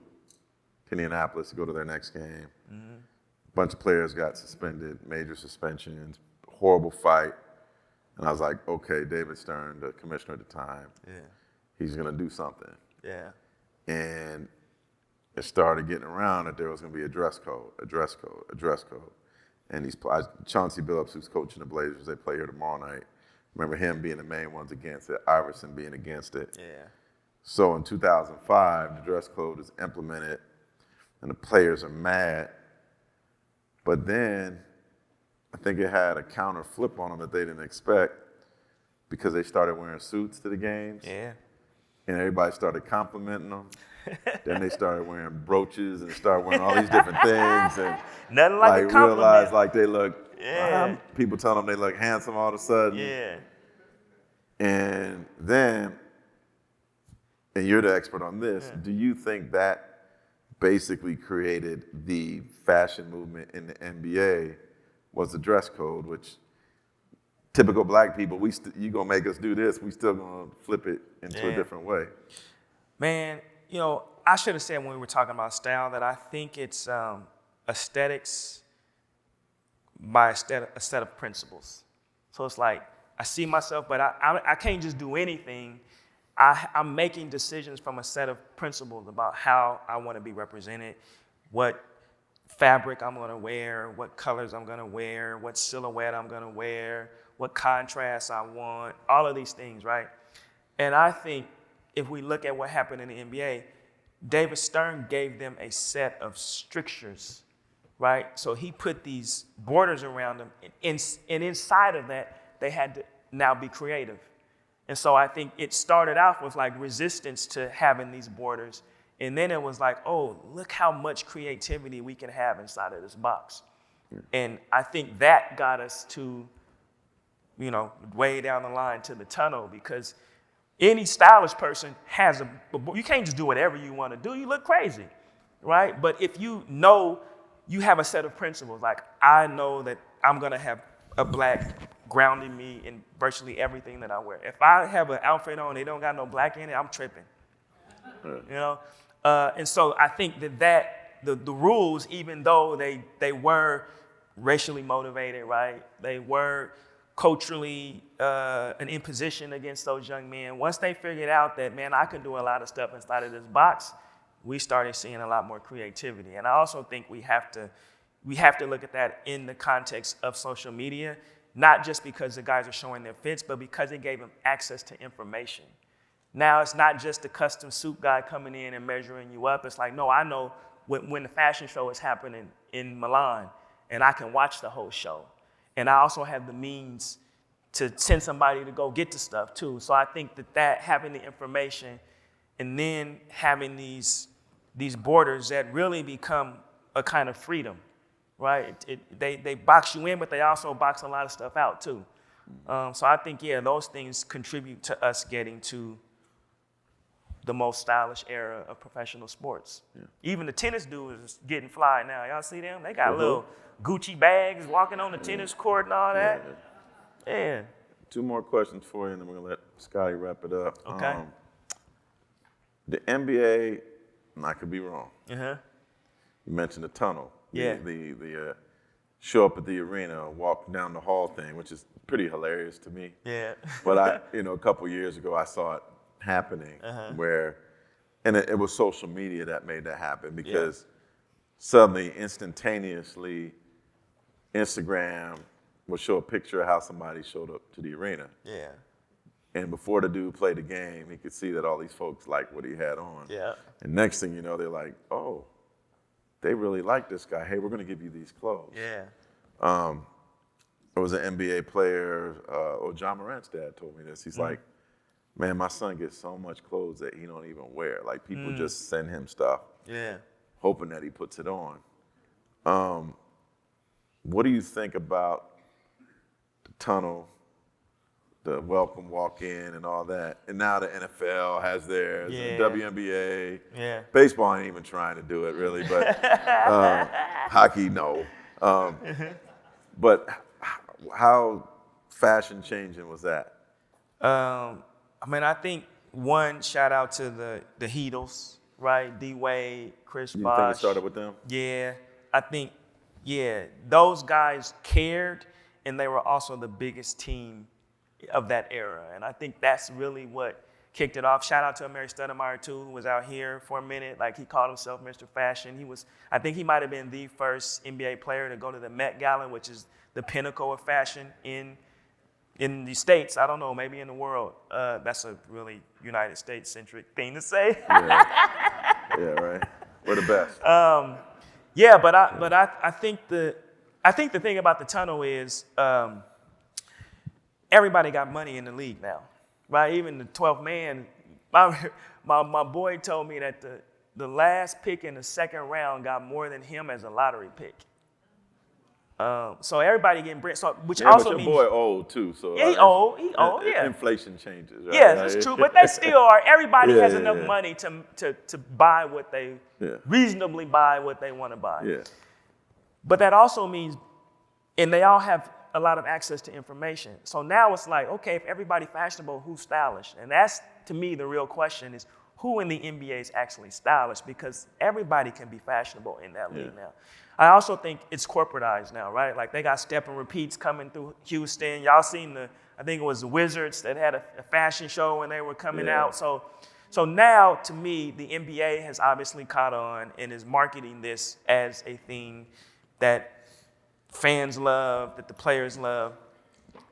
to Indianapolis to go to their next game. Mm-hmm. A bunch of players got suspended, major suspensions, horrible fight. And I was like, okay, David Stern, the commissioner at the time, he's going to do something. Yeah. And it started getting around that there was going to be a dress code. And Chauncey Billups, who's coaching the Blazers, they play here tomorrow night. Remember him being the main ones against it, Iverson being against it. Yeah. So in 2005, the dress code is implemented, and the players are mad. But then I think it had a counter flip on them that they didn't expect because they started wearing suits to the games. Yeah. And everybody started complimenting them. Then they started wearing brooches and started wearing all these different things. And nothing like a compliment. Realized like they look, people telling them they look handsome all of a sudden. Yeah. And then, and you're the expert on this, do you think that basically created the fashion movement in the NBA was the dress code, which typical Black people, you gonna make us do this, we still gonna flip it into a different way? Man, I should have said when we were talking about style that I think it's aesthetics by a set of principles. So it's like I see myself, but I can't just do anything. I'm making decisions from a set of principles about how I want to be represented, what fabric I'm going to wear, what colors I'm going to wear, what silhouette I'm going to wear, what contrast I want, all of these things, right? And I think if we look at what happened in the NBA, David Stern gave them a set of strictures, right? So he put these borders around them, and inside of that, they had to now be creative. And so I think it started off with like resistance to having these borders. And then it was like, oh, look how much creativity we can have inside of this box. And I think that got us to, way down the line to the tunnel, because any stylish person has you can't just do whatever you want to do. You look crazy, right? But if you know you have a set of principles, like I know that I'm going to have a black grounding me in virtually everything that I wear. If I have an outfit on, they don't got no black in it, I'm tripping, and so I think that the rules, even though they were racially motivated, right? They were culturally an imposition against those young men. Once they figured out that, man, I can do a lot of stuff inside of this box, we started seeing a lot more creativity. And I also think we have to look at that in the context of social media, not just because the guys are showing their fits, but because it gave them access to information. Now it's not just the custom suit guy coming in and measuring you up. It's like, no, I know when the fashion show is happening in Milan, and I can watch the whole show. And I also have the means to send somebody to go get the stuff too. So I think that having the information and then having these borders that really become a kind of freedom, right? They box you in, but they also box a lot of stuff out too. So I think, those things contribute to us getting to the most stylish era of professional sports. Yeah. Even the tennis dudes is getting fly now. Y'all see them? They got little Gucci bags walking on the tennis court and all that. Yeah. 2 more questions for you, and then we're going to let Scotty wrap it up. Okay. The NBA, and I could be wrong. Uh-huh. You mentioned the tunnel. Yeah. The show up at the arena, walk down the hall thing, which is pretty hilarious to me. Yeah. But a couple years ago, I saw it happening where, and it was social media that made that happen, because suddenly, instantaneously, Instagram would show a picture of how somebody showed up to the arena. Yeah. And before the dude played the game, he could see that all these folks liked what he had on. Yeah. And next thing you know, they're like, oh, they really like this guy. Hey, we're going to give you these clothes. Yeah. There was an NBA player, John Morant's dad told me this. He's like, man, my son gets so much clothes that he don't even wear. Like, people just send him stuff, hoping that he puts it on. What do you think about the tunnel, the welcome walk-in and all that? And now the NFL has theirs, the WNBA. Yeah. Baseball ain't even trying to do it, really, but hockey, no. But how fashion-changing was that? I think one, shout out to the Heatles, right? D-Wade, Chris Bosh. You think it started with them? Yeah, I think, those guys cared, and they were also the biggest team of that era. And I think that's really what kicked it off. Shout out to Amiri Stoudemire, too, who was out here for a minute. Like, he called himself Mr. Fashion. I think he might have been the first NBA player to go to the Met Gala, which is the pinnacle of fashion in the States. I don't know, maybe in the world. That's a really United States-centric thing to say. Yeah, right. We're the best. But I think the thing about the tunnel is everybody got money in the league now, right? Even the 12th man. My boy told me that the last pick in the second round got more than him as a lottery pick. So everybody getting bread, which also but your means boy old too, so he old, yeah. Inflation changes, right? Yeah, that's true. But they still are. Everybody has enough money to buy what they reasonably buy what they want to buy. Yeah. But that also means, and they all have a lot of access to information. So now it's like, okay, if everybody fashionable, who's stylish? And that's, to me, the real question is, who in the NBA is actually stylish, because everybody can be fashionable in that league now. I also think it's corporatized now, right? Like they got step and repeats coming through Houston. Y'all seen I think it was the Wizards that had a fashion show when they were coming out. So now, to me, the NBA has obviously caught on and is marketing this as a thing that fans love, that the players love.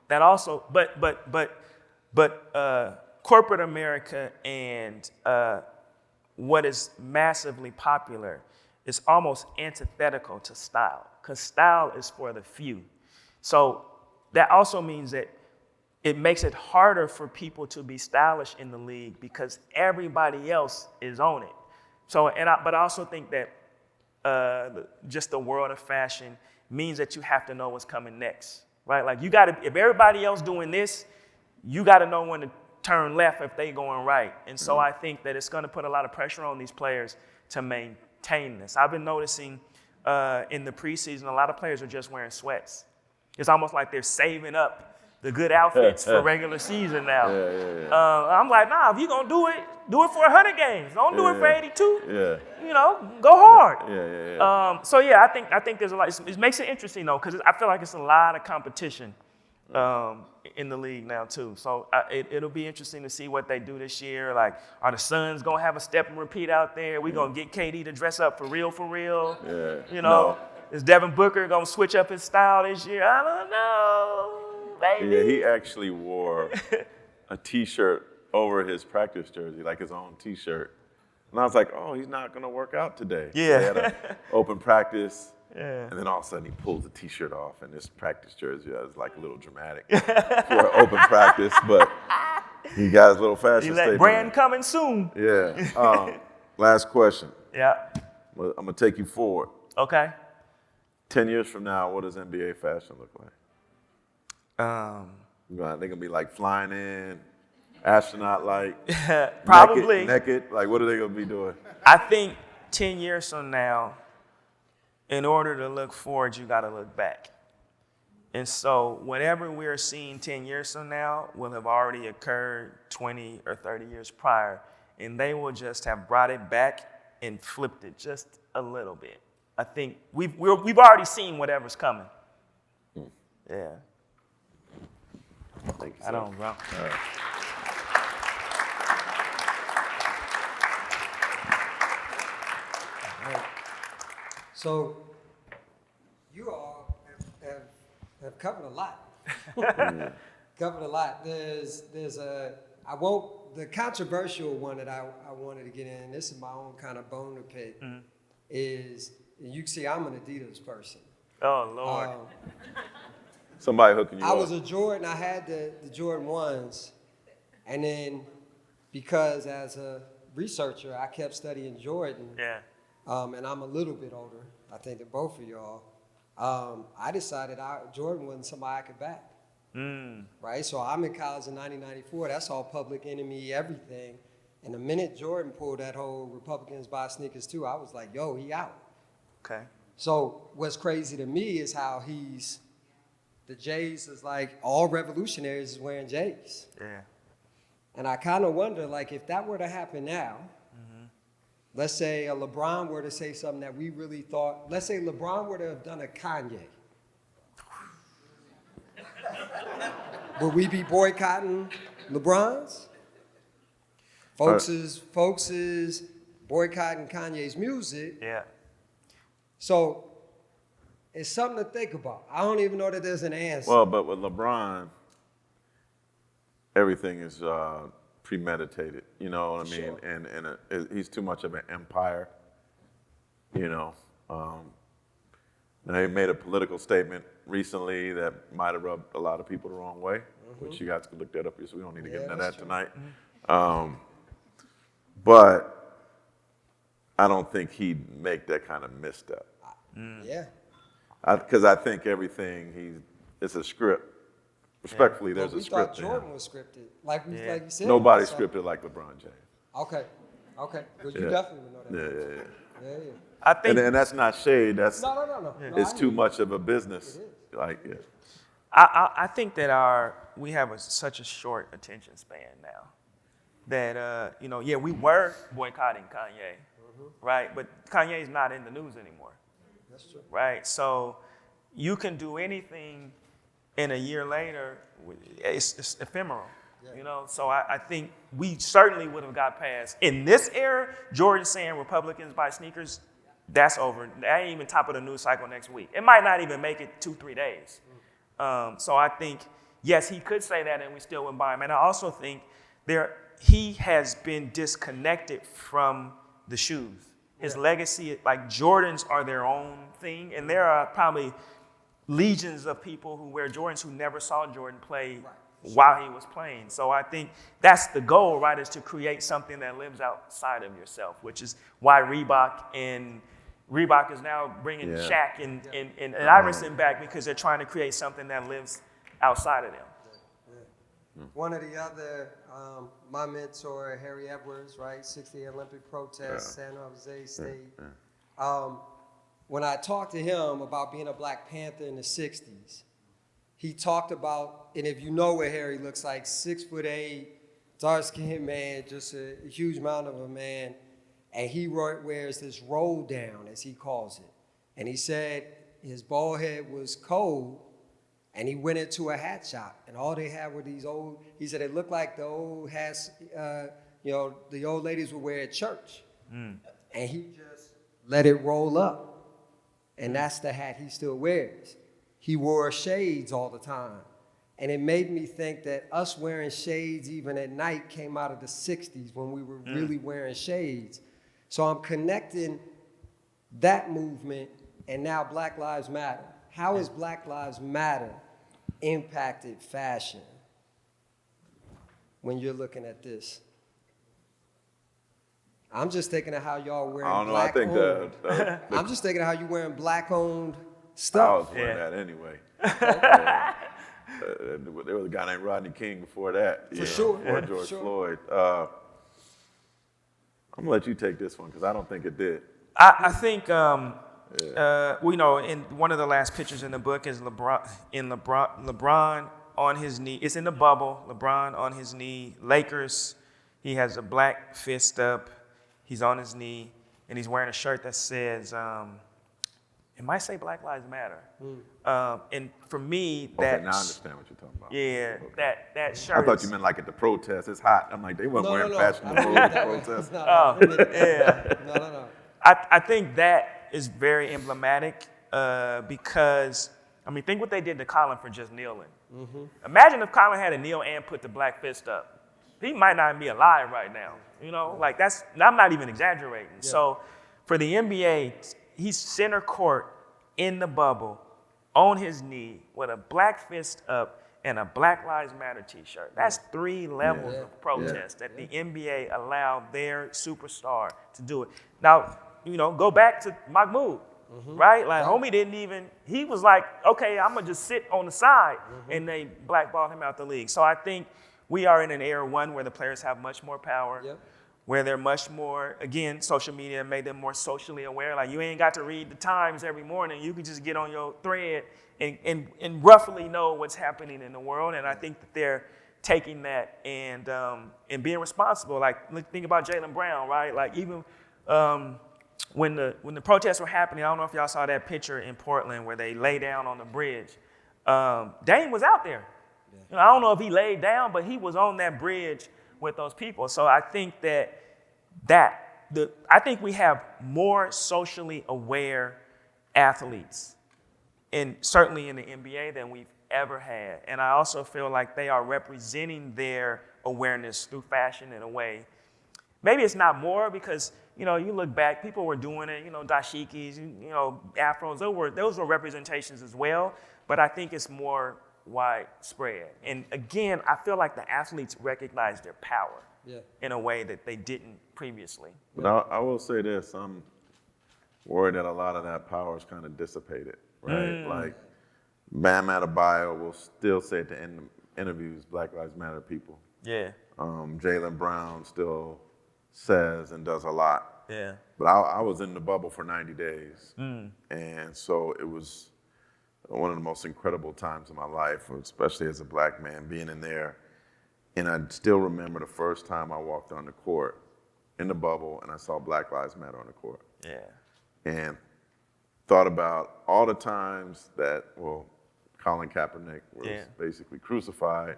That also, but corporate America and what is massively popular is almost antithetical to style, because style is for the few. So that also means that it makes it harder for people to be stylish in the league because everybody else is on it. So, but I also think that just the world of fashion means that you have to know what's coming next, right? Like you gotta, if everybody else doing this, you gotta know when to turn left if they going right. And so I think that it's gonna put a lot of pressure on these players to maintain this. I've been noticing in the preseason, a lot of players are just wearing sweats. It's almost like they're saving up the good outfits for regular season now. I'm like, nah, if you're gonna do it for 100 games. Don't do it for 82. You know, go hard. So yeah, I think there's a lot. It makes it interesting though, because I feel like it's a lot of competition in the league now too. So it'll be interesting to see what they do this year. Like, are the Suns gonna have a step and repeat out there? We gonna get KD to dress up for real? You know, is Devin Booker gonna switch up his style this year? I don't know. Baby. Yeah, he actually wore a T-shirt over his practice jersey, like his own T-shirt. And I was like, oh, he's not going to work out today. Yeah. They had an open practice, and then all of a sudden he pulls the T-shirt off, and this practice jersey was like a little dramatic for an open practice, but he got his little fashion statement. Brand coming soon. Yeah. Last question. Yeah. I'm going to take you forward. Okay. 10 years from now, what does NBA fashion look like? They're gonna be like flying in, astronaut-like, probably naked. Like, what are they gonna be doing? I think 10 years from now, in order to look forward, you gotta look back. And so whatever we're seeing 10 years from now will have already occurred 20 or 30 years prior, and they will just have brought it back and flipped it just a little bit. I think we've already seen whatever's coming. Yeah. Thank you, I don't, bro. So you all have covered a lot. Covered a lot. There's the controversial one that I wanted to get in, this is my own kind of bone to pick, is, you can see I'm an Adidas person. Oh, Lord. Somebody hooking you up. I was a Jordan. I had the Jordan 1s. And then because as a researcher, I kept studying Jordan. Yeah. And I'm a little bit older, I think, than both of y'all. I decided Jordan wasn't somebody I could back. Right? So I'm in college in 1994. That's all Public Enemy, everything. And the minute Jordan pulled that whole Republicans buy sneakers too, I was like, yo, he out. Okay. So what's crazy to me is how the J's is like, all revolutionaries is wearing J's. Yeah. And I kind of wonder, like, if that were to happen now, let's say a LeBron were to say something that we really thought, let's say LeBron were to have done a Kanye. Would we be boycotting LeBron's? Folks is boycotting Kanye's music. Yeah. So it's something to think about. I don't even know that there's an answer. Well, but with LeBron, everything is premeditated. You know what I mean? Sure. And he's too much of an empire. You know. Now he made a political statement recently that might have rubbed a lot of people the wrong way, which you guys could look that up. So we don't need to get into that tonight. But I don't think he'd make that kind of misstep. Yeah. Because I think everything it's a script. Respectfully, there's a script. We thought Jordan was scripted, like you said. Nobody's scripted like LeBron James. Okay. Well, you definitely would know that. Yeah. I think, and that's not shade. That's No. It's too much of a business. Like, yeah. I think that we have such a short attention span now. that, we were boycotting Kanye, right? But Kanye's not in the news anymore. That's true. Right? So you can do anything, and a year later, it's ephemeral. Yeah. So I think we certainly would have got past. In this era, Jordan saying Republicans buy sneakers, that's over. That ain't even top of the news cycle next week. It might not even make it 2-3 days. So I think, yes, he could say that and we still wouldn't buy him. And I also think he has been disconnected from the shoes. His legacy, like Jordans are their own thing. And there are probably legions of people who wear Jordans who never saw Jordan play while he was playing. So I think that's the goal, right, is to create something that lives outside of yourself, which is why Reebok is now bringing Shaq and Iverson back, because they're trying to create something that lives outside of them. One of the other, my mentor, Harry Edwards, right, 60 Olympic protests, San Jose State. When I talked to him about being a Black Panther in the 60s, he talked about, and if you know what Harry looks like, 6'8", dark-skinned man, just a huge amount of a man, and he wears this roll down, as he calls it. And he said his bald head was cold, and he went into a hat shop, and all they had were these old, he said it looked like the old hats, the old ladies would wear at church. And he just let it roll up. And that's the hat he still wears. He wore shades all the time. And it made me think that us wearing shades even at night came out of the 60s when we were really wearing shades. So I'm connecting that movement and now Black Lives Matter. How has Black Lives Matter impacted fashion when you're looking at this? I'm just thinking of how y'all wearing black-owned. I'm just thinking of how you wearing black-owned stuff. I was wearing that anyway. There was a guy named Rodney King before that. For sure. Before George Floyd. I'm gonna let you take this one because I don't think it did. I think, in one of the last pictures in the book is LeBron on his knee. It's in the bubble. LeBron on his knee. Lakers. He has a black fist up. He's on his knee, and he's wearing a shirt that says, it might say Black Lives Matter. And for me, now I understand what you're talking about. Yeah, okay. that shirt. I thought you meant like at the protest. It's hot. I'm like, they weren't wearing fashionable at the protest. No. I think that is very emblematic because, think what they did to Colin for just kneeling. Imagine if Colin had to kneel and put the black fist up. He might not be alive right now. I'm not even exaggerating. Yeah. So for the NBA, he's center court in the bubble on his knee with a black fist up and a Black Lives Matter t-shirt. That's 3 levels of protest that the NBA allowed their superstar to do it. Now, go back to Mahmoud, right? Like, homie he was like, okay, I'm gonna just sit on the side, and they blackballed him out the league. So I think we are in an era, one, where the players have much more power, where they're much more, again, social media made them more socially aware. Like, you ain't got to read the Times every morning. You can just get on your thread and roughly know what's happening in the world. And I think that they're taking that and being responsible. Like, think about Jaylen Brown, right? Like, even when the protests were happening, I don't know if y'all saw that picture in Portland where they lay down on the bridge. Dame was out there. I don't know if he laid down, but he was on that bridge with those people. So I think I think we have more socially aware athletes, and certainly in the NBA, than we've ever had. And I also feel like they are representing their awareness through fashion in a way. Maybe it's not more because, you look back, people were doing it, dashikis, afros, those were representations as well. But I think it's more widespread. And again, I feel like the athletes recognize their power in a way that they didn't previously. But I will say this, I'm worried that a lot of that power is kind of dissipated, right? Like, Bam Adebayo will still say at the end of interviews, Black Lives Matter people. Yeah. Jaylen Brown still says and does a lot. Yeah. But I was in the bubble for 90 days. And so it was one of the most incredible times of my life, especially as a black man, being in there And I still remember the first time I walked on the court in the bubble and I saw Black Lives Matter on the court. Yeah. And thought about all the times that, well, Colin Kaepernick was basically crucified,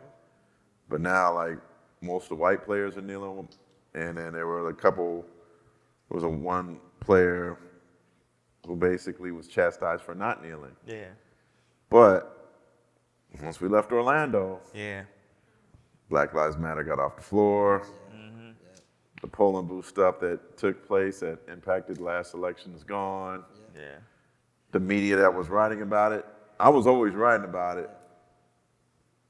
but now like most of the white players are kneeling, and then there were there was one player who basically was chastised for not kneeling. Yeah. But once we left Orlando, Yeah. Black Lives Matter got off the floor. Mm-hmm. The polling booth stuff that took place that impacted the last election is gone. Yeah. The media that was writing about it, I was always writing about it.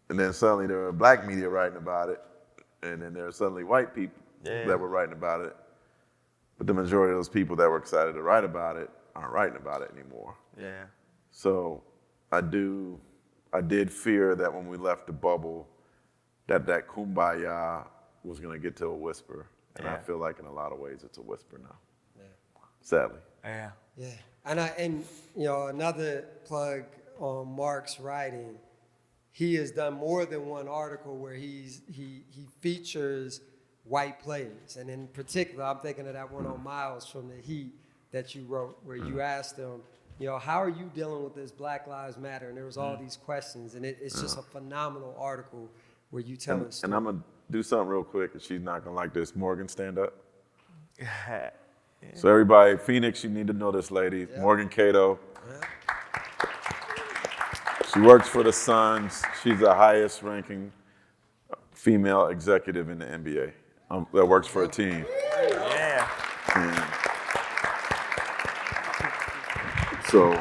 And then suddenly there were black media writing about it. And then there were suddenly white people that were writing about it. But the majority of those people that were excited to write about it aren't writing about it anymore. Yeah. So I did fear that when we left the bubble, that kumbaya was going to get to a whisper. And I feel like in a lot of ways it's a whisper now. Yeah. Sadly. Yeah. Yeah. And you know, another plug on Marc's writing, he has done more than one article where he features white players. And in particular, I'm thinking of that one on Miles from the Heat that you wrote, where you asked him, you know, how are you dealing with this Black Lives Matter? And there was all these questions, and it's just a phenomenal article where you tell us. And I'm going to do something real quick, and she's not going to like this. Morgan, stand up. Yeah. So everybody, Phoenix, you need to know this lady, Morgan Cato. She works for the Suns. She's the highest ranking female executive in the NBA that works for a team. Yeah. So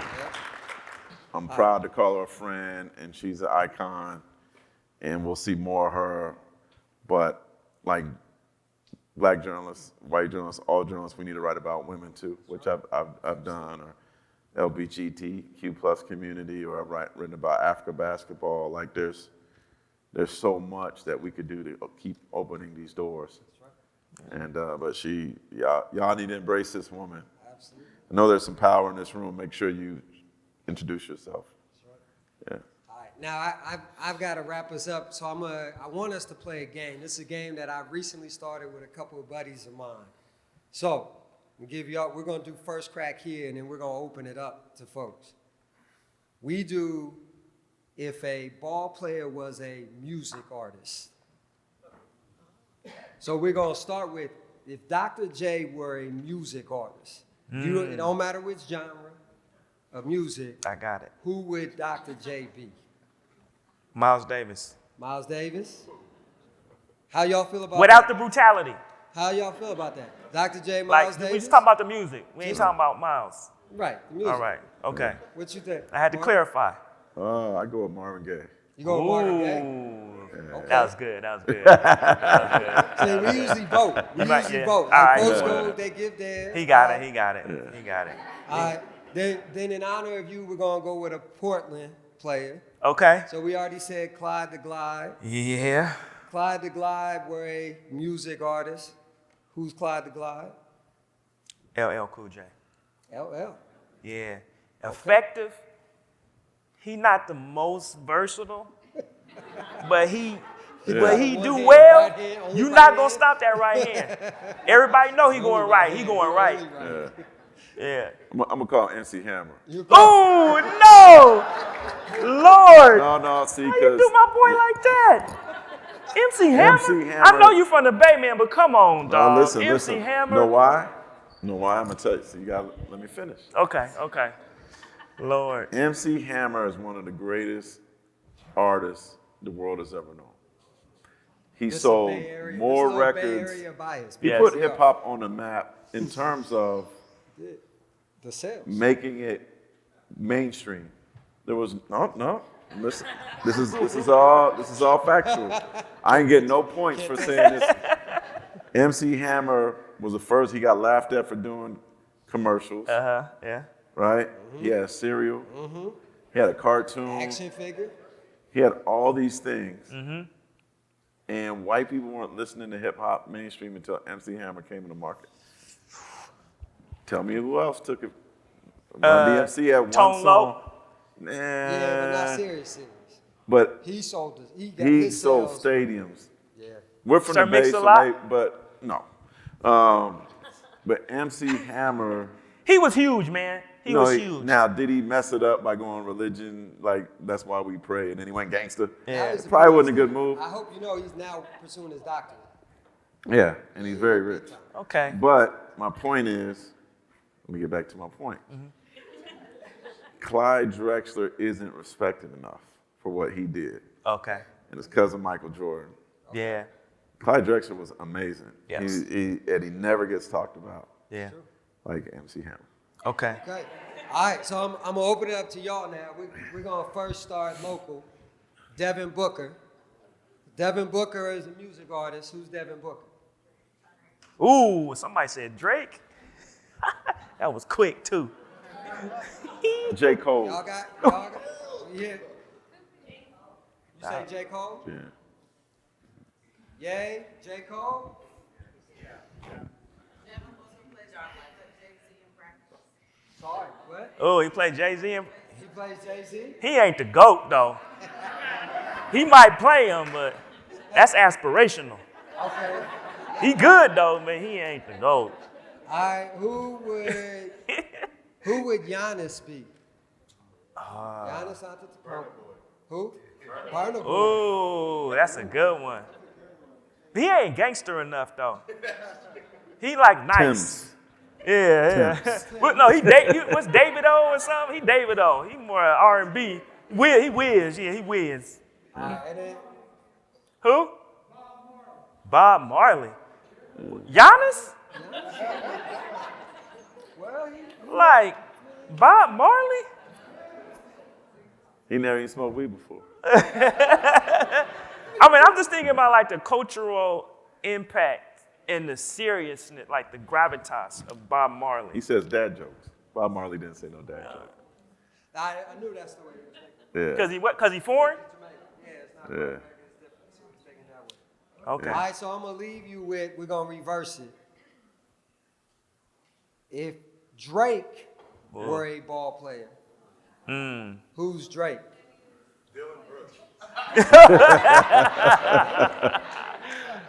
I'm proud to call her a friend, and she's an icon, and we'll see more of her. But like black journalists, white journalists, all journalists, we need to write about women too, which I've done, or LGBTQ plus community, or I've written about Africa basketball. Like there's so much that we could do to keep opening these doors. That's right. And but y'all need to embrace this woman. Absolutely. I know there's some power in this room. Make sure you introduce yourself. That's right. Yeah. All right. Now I've got to wrap us up, so I want us to play a game. This is a game that I recently started with a couple of buddies of mine. So we're going to do first crack here, and then we're going to open it up to folks. We do if a ball player was a music artist. So we're going to start with if Dr. J were a music artist. It don't matter which genre of music. I got it. Who would Dr. J be? Miles Davis. Miles Davis? How y'all feel about Without that? the brutality. How y'all feel about that? Dr. J, Like, Miles Davis? we just talking about the music. We ain't talking about Miles. Right, the music. All right. Okay. What you think? I had to clarify. I go with Marvin Gaye. You go with Marvin Gaye? Ooh. Okay. That was good. That was good. That was good. See, we usually vote. We Right, usually yeah. vote. All Like right. folks go, they give their. He got it. He got it. He got it. All right. Then in honor of you, we're going to go with a Portland player. Okay. So we already said Clyde the Glide. Yeah. Clyde the Glide were a music artist. Who's Clyde the Glide? LL Cool J. LL. Yeah. Effective. He not the most versatile, but he do hand, well. right hand, only You right not gonna hand. stop that right hand. Everybody know he going right. He going right. Yeah. I'm gonna call MC Hammer. Oh no, Lord! No, see, How you because do my boy like that? MC Hammer? Hammer. I know you from the Bay, man, but come on, dog. listen. Hammer. Know why? I'm gonna tell you. So you gotta let me finish. Okay. Lord. MC Hammer is one of the greatest artists the world has ever known. He sold more records. He Yes. put hip hop on the map in terms of the sales. making it mainstream. There was no. Listen, this is all factual. I ain't getting no points for saying this. MC Hammer was the first. He got laughed at for doing commercials. Yeah. Right? He had a cereal. He had a cartoon. Action figure. He had all these things. And white people weren't listening to hip hop mainstream until MC Hammer came in the market. Tell me who else took it. Run DMC had one Tone song. Loc. Nah. Yeah, but not serious. But He sold it. he sold stadiums. Yeah. We're from Sir the Bay, Mix-a-Lot? but no. But MC Hammer. He was huge, man. He was huge. Now, did he mess it up by going religion? Like, that's why we pray, and then he went gangster? Yeah. That was Probably wasn't a good move. I hope you know he's now pursuing his doctorate. Yeah, and he's very rich. Okay. But my point is, let me get back to my point. Clyde Drexler isn't respected enough for what he did. Okay. And his cousin Michael Jordan. Yeah. Clyde Drexler was amazing. Yes. And he never gets talked about Yeah. like MC Hammer. Okay. Okay. All right, so I'm gonna open it up to y'all now. We're gonna first start local. Devin Booker. Devin Booker is a music artist. Who's Devin Booker? Ooh, somebody said Drake. That was quick too. J. Cole. Y'all got, yeah. You say J. Cole? Yeah. Yay, J. Cole? Sorry, what? Oh, he played Jay-Z. He plays Jay-Z? He ain't the GOAT though. He might play him, but that's aspirational. Okay. He good though, man. He ain't the GOAT. All right, who would Giannis be? Giannis Antetokounmpo. Who? Burna Boy. Ooh, that's a good one. He ain't gangster enough though. He like nice. Tim's. Yeah. But no, what's David O or something? He David O. He more R&B. He whiz. Yeah, he whiz. And then Who? Bob Marley. Giannis? well, Like Bob Marley? He never even smoked weed before. I mean, I'm just thinking about like the cultural impact and the seriousness, like the gravitas of Bob Marley. He says dad jokes. Bob Marley didn't say no dad jokes. I knew that's the way you were thinking. Yeah. Cause he what? Cause he foreign? Yeah, it's not Yeah. American, it's different. So we're thinking that way. Okay. All right, so I'm gonna leave you with, we're gonna reverse it. If Drake were a ball player, who's Drake?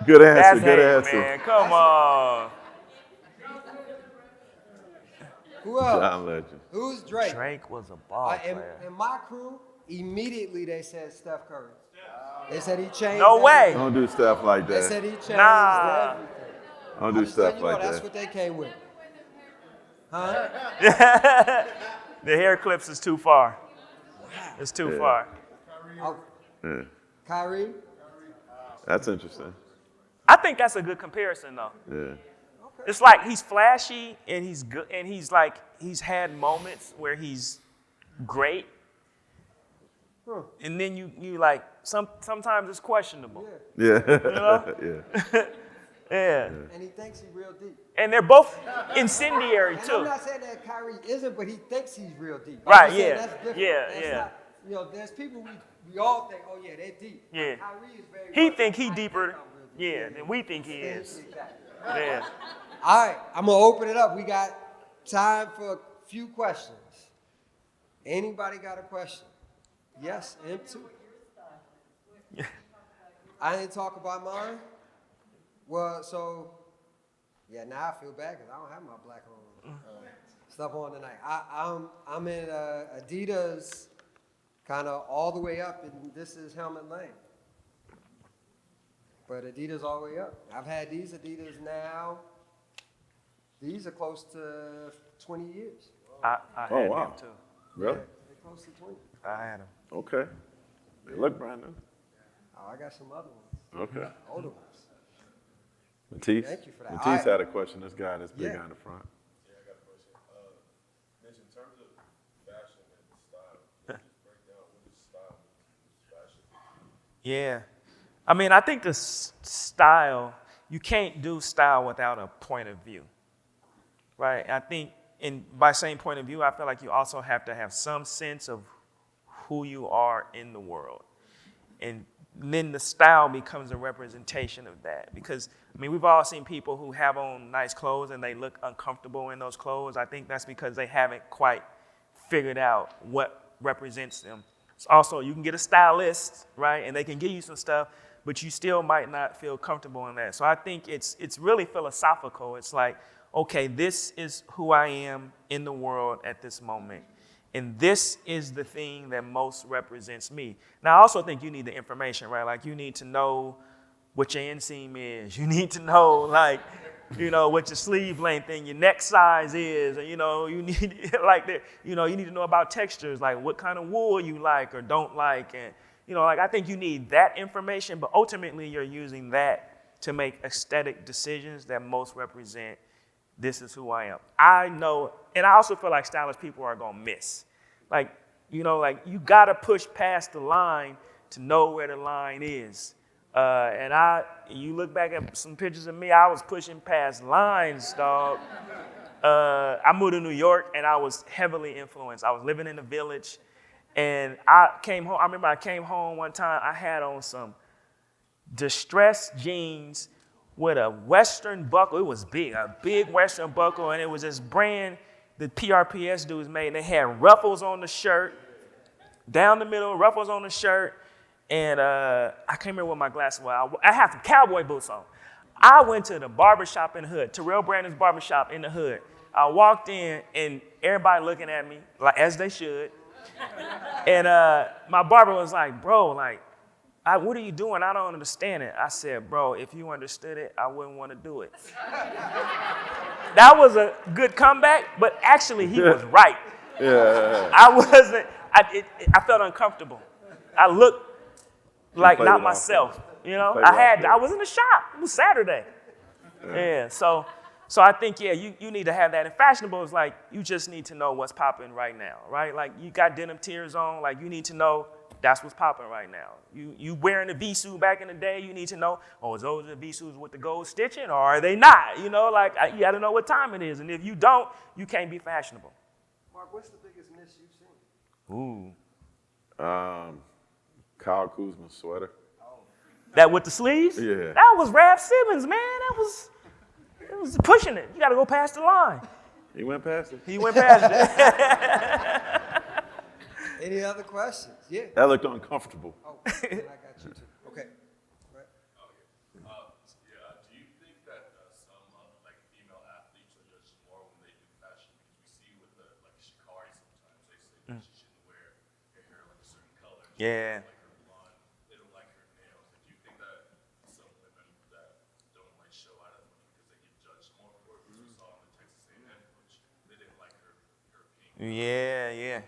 Good answer. That's Good hate, answer. man. Come on. Who else? John Legend. Who's Drake? Drake was a ball In player. my crew, immediately they said Steph Curry. They said he changed. No way. everything. Don't do stuff like They said that. he changed Nah. everything. Don't do I'm just stuff letting you know, like that's that. what they came with. Huh? The hair clips is too far. It's too Yeah. far. Oh, Yeah. Kyrie? That's interesting. I think that's a good comparison though. Yeah. It's like he's flashy and he's good and he's had moments where he's great. And then you like sometimes it's questionable. Yeah. know? Yeah. Yeah. And he thinks he's real deep. And they're both incendiary And I'm too. not saying that Kyrie isn't, but he thinks he's real deep. I'm Right, just saying yeah. That's different. Yeah, That's yeah. Not, you know, there's people we all think, oh yeah, they're deep. Yeah. Kyrie is very He much, think he I deeper, I'm real deep. yeah, than we think he is. Exactly. Yeah. All right, I'm gonna open it up. We got time for a few questions. Anybody got a question? Yes, M2. I didn't talk about mine. Well, so yeah, now I feel bad because I don't have my black stuff on tonight. I'm in Adidas, kind of all the way up, and this is Helmet Lane. But Adidas all the way up. I've had these Adidas now. These are close to 20 years. I had Oh, wow. them too. Really? They're close to 20. I had them. Okay. They look brand new. Oh, I got some other ones, Okay. older ones. Matisse. Thank you for that. Matisse All right. had a question. This guy that's big Yeah. guy in the front. Yeah, I got a question. Mitch, in terms of fashion and style, can you just break down what is style and fashion? Yeah. I mean, I think the style, you can't do style without a point of view, right? I think by saying point of view, I feel like you also have to have some sense of who you are in the world. And then the style becomes a representation of that. Because, I mean, we've all seen people who have on nice clothes and they look uncomfortable in those clothes. I think that's because they haven't quite figured out what represents them. Also, you can get a stylist, right? And they can give you some stuff. but you still might not feel comfortable in that. So I think it's really philosophical. It's like, okay, this is who I am in the world at this moment. And this is the thing that most represents me. Now, I also think you need the information, right? Like, you need to know what your inseam is. You need to know, like, you know, what your sleeve length and your neck size is. And, you know, you need, like, you need to know about textures, like what kind of wool you like or don't like. And, you know, like, I think you need that information, but ultimately you're using that to make aesthetic decisions that most represent this is who I am. I know, and I also feel like stylish people are going to miss. Like, you know, like, you got to push past the line to know where the line is. And you look back at some pictures of me, I was pushing past lines, dog. I moved to New York, and I was heavily influenced. I was living in the village, and I came home. I remember I came home one time, I had on some distressed jeans with a Western buckle. It was big, a big Western buckle, and it was this brand the PRPS dudes made. And they had ruffles on the shirt, down the middle, ruffles on the shirt, and I came here with my glasses. Well, I had some cowboy boots on. I went to the barbershop in the hood, Terrell Brandon's barbershop in the hood. I walked in, and everybody looking at me, like, as they should. And my barber was like, bro, like, what are you doing? I don't understand it. I said, bro, if you understood it, I wouldn't want to do it. That was a good comeback, but actually he was right. Yeah. I felt uncomfortable. I looked like not myself, you know? I was in the shop. It was Saturday. Yeah, so I think, yeah, you need to have that. And fashionable is like, you just need to know what's popping right now, right? Like, you got denim tears on, like, you need to know that's what's popping right now. You wearing a V-suit back in the day, you need to know, is those the V-suits with the gold stitching, or are they not? You know, like, you got to know what time it is. And if you don't, you can't be fashionable. Mark, what's the biggest miss you've seen? Ooh. Kyle Kuzma's sweater. That with the sleeves? Yeah. That was Raph Simmons, man. It was pushing it. You got to go past the line. He went past it. He went past it. Any other questions? Yeah. That looked uncomfortable. Oh, and I got you too. Okay. Right. Do you think that some like female athletes are just more when they do fashion? Because we see with the like Shikari sometimes they say that she shouldn't wear her hair like a certain color. Yeah. Like her blonde, they don't like her nails. Like, do you think that some women that don't like show out as much because they get judged more for it? Because we saw in the Texas A&M coach, they didn't like her pink. Yeah.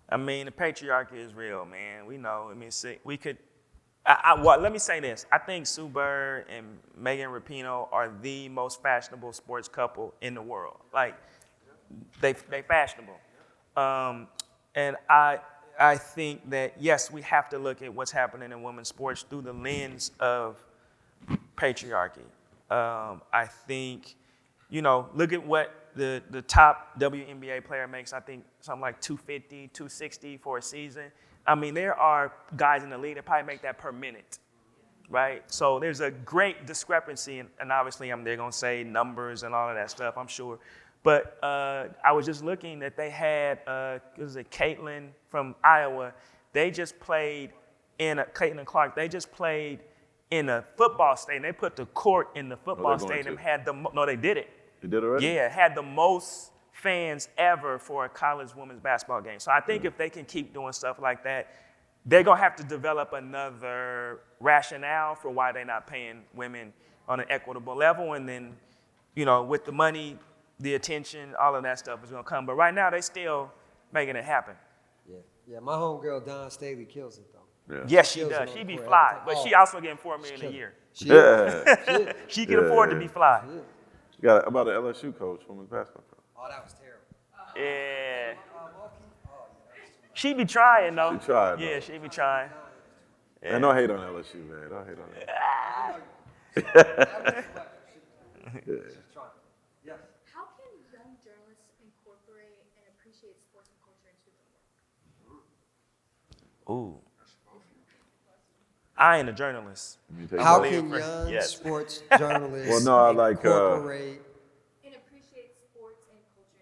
I mean, the patriarchy is real, man. We know. I mean, we could. Let me say this. I think Sue Bird and Megan Rapinoe are the most fashionable sports couple in the world. Like, they fashionable. And I think that, yes, we have to look at what's happening in women's sports through the lens of patriarchy. I think, look at what the top WNBA player makes. I think something like $250, $260 for a season. I mean, there are guys in the league that probably make that per minute, right? So there's a great discrepancy, and obviously they're going to say numbers and all of that stuff, I'm sure. But I was just looking that they had, Caitlin from Iowa. They just played Caitlin Clark. They just played in a football stadium. They put the court in the football stadium. No, they did it. They did already? Yeah, had the most fans ever for a college women's basketball game. So I think if they can keep doing stuff like that, they're going to have to develop another rationale for why they're not paying women on an equitable level. And then, with the money, the attention, all of that stuff is going to come. But right now, they still making it happen. Yeah. My homegirl, Dawn Staley, kills it, though. Yeah. Yes, she does. She be fly. But she also getting $4 million a year. She can afford to be fly. You got about an LSU coach, women's basketball coach. Oh, that was terrible. Yeah. She be trying, though. She tried, Yeah, though. she be trying. Yeah. And don't hate on LSU, man. Don't hate on that. Yes. How can young journalists incorporate and appreciate sports and culture into their work? Ooh. I ain't a journalist. How believe can for- young yes. sports journalists I like, incorporate And appreciate sports and culture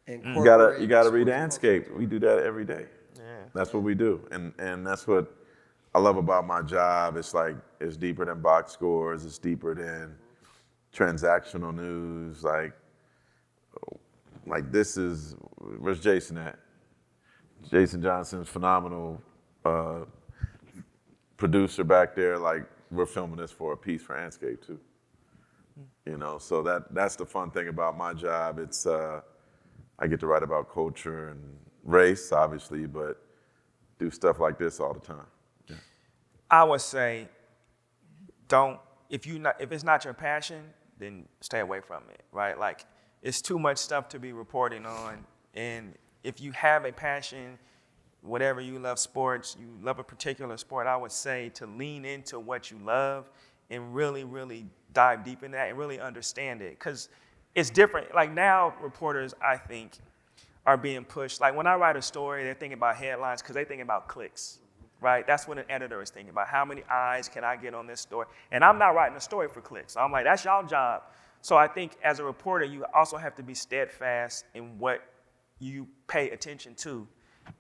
into their work? You gotta read sports Landscape. We do that every day. Yeah. That's what we do, and that's what I love about my job, it's like, it's deeper than box scores, it's deeper than transactional news, like this is, where's Jason at? Jason Johnson's phenomenal producer back there, like we're filming this for a piece for Anscape too. You know, so that's the fun thing about my job. It's, I get to write about culture and race, obviously, but do stuff like this all the time. Yeah. I would say, if it's not your passion, then stay away from it, right? Like, it's too much stuff to be reporting on, and if you have a passion, whatever you love, sports, you love a particular sport, I would say to lean into what you love and really, really dive deep in that and really understand it, because it's different. Like now, reporters, I think, are being pushed. Like when I write a story, they're thinking about headlines because they're thinking about clicks, right? That's what an editor is thinking about. How many eyes can I get on this story? And I'm not writing a story for clicks. I'm like, that's y'all job. So I think as a reporter, you also have to be steadfast in what you pay attention to.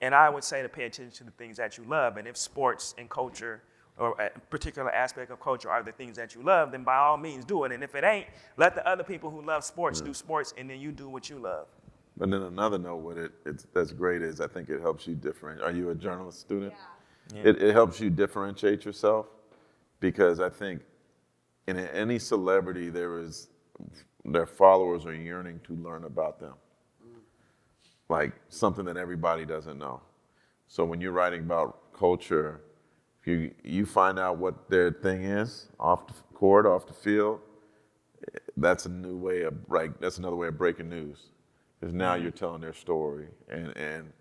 And I would say to pay attention to the things that you love. And if sports and culture or a particular aspect of culture are the things that you love, then by all means do it. And if it ain't, let the other people who love sports do sports, and then you do what you love. But then another note with it, that's great is I think it helps you differentiate. Are you a journalist student? Yeah. Yeah. It helps you differentiate yourself, because I think in any celebrity their followers are yearning to learn about them. Like something that everybody doesn't know. So when you're writing about culture, if you find out what their thing is off the court, off the field, that's another way of breaking news. Because now you're telling their story, and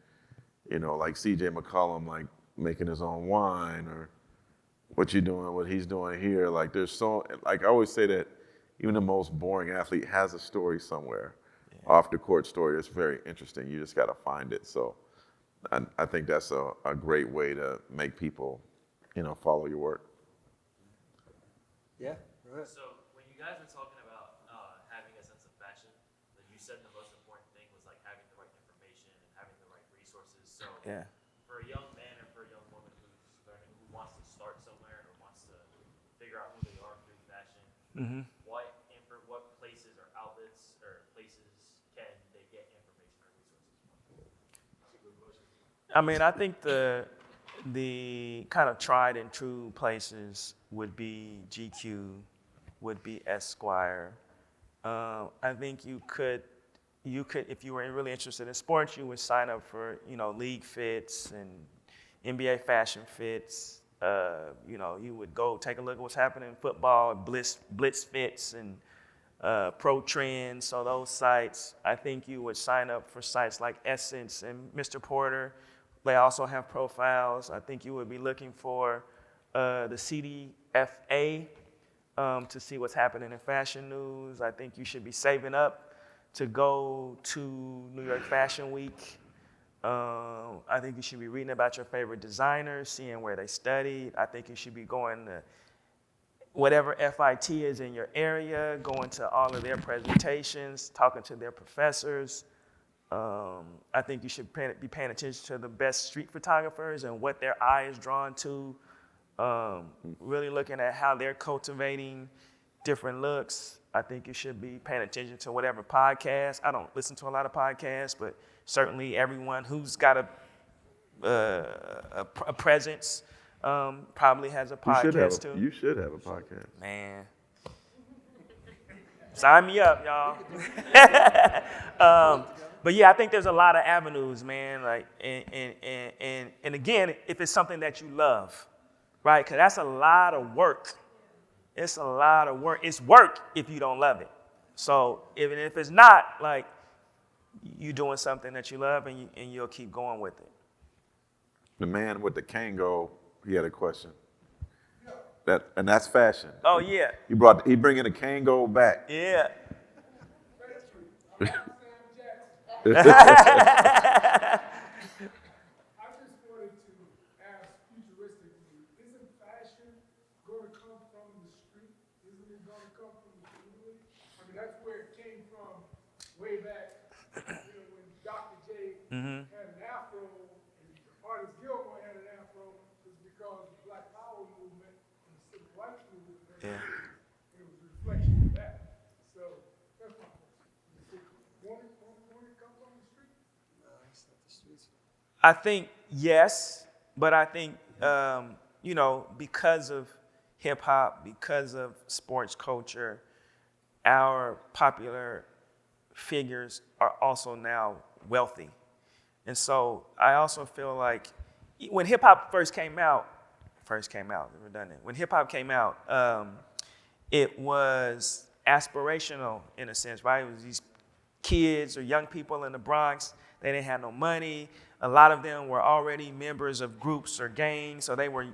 you know, like C.J. McCollum, like making his own wine, or what he's doing here. Like like I always say that even the most boring athlete has a story somewhere. Off the court story that's very interesting. You just got to find it. So I think that's a great way to make people, follow your work. Yeah, right. So when you guys were talking about having a sense of passion, like you said the most important thing was like having the right information and having the right resources. So Yeah. for a young man or for a young woman who's learning, who wants to start somewhere or wants to figure out who they are through fashion, what places or outlets or places can they get information or resources from? I mean, I think the kind of tried and true places would be GQ, would be Esquire. I think you could, if you were really interested in sports, you would sign up for, League Fits and NBA Fashion Fits. You would go take a look at what's happening in football, Blitz Fits and Pro Trends. So those sites, I think you would sign up for sites like Essence and Mr. Porter. They also have profiles. I think you would be looking for the CDFA to see what's happening in fashion news. I think you should be saving up to go to New York Fashion Week. I think you should be reading about your favorite designers, seeing where they studied. I think you should be going to whatever FIT is in your area, going to all of their presentations, talking to their professors. I think you should be paying attention to the best street photographers and what their eye is drawn to. Really looking at how they're cultivating different looks. I think you should be paying attention to whatever podcast. I don't listen to a lot of podcasts, but certainly everyone who's got a presence probably has a podcast too. You should have a podcast. Man. Sign me up, y'all. But yeah, I think there's a lot of avenues, man. Like, and again, if it's something that you love, right? Because that's a lot of work. It's a lot of work. It's work if you don't love it. So even if it's not, like, you doing something that you love, and you'll keep going with it. The man with the Kango, he had a question. And that's fashion. Oh yeah. He bringing a Kango back. Yeah. I just wanted to ask futuristically, isn't fashion going to come from the street? Isn't it going to come from the community? I mean, that's where it came from way back, when Dr. J had an afro and Artist Gilmore had an afro, was because black Yeah. It was a reflection of that. So that's my question. Want it come from the street? No, it's not the streets. I think yes, but I think because of hip hop, because of sports culture, our popular figures are also now wealthy, and so I also feel like when hip hop first came out, redundant. When hip hop came out, it was aspirational in a sense, right? It was these kids or young people in the Bronx. They didn't have no money. A lot of them were already members of groups or gangs, so they were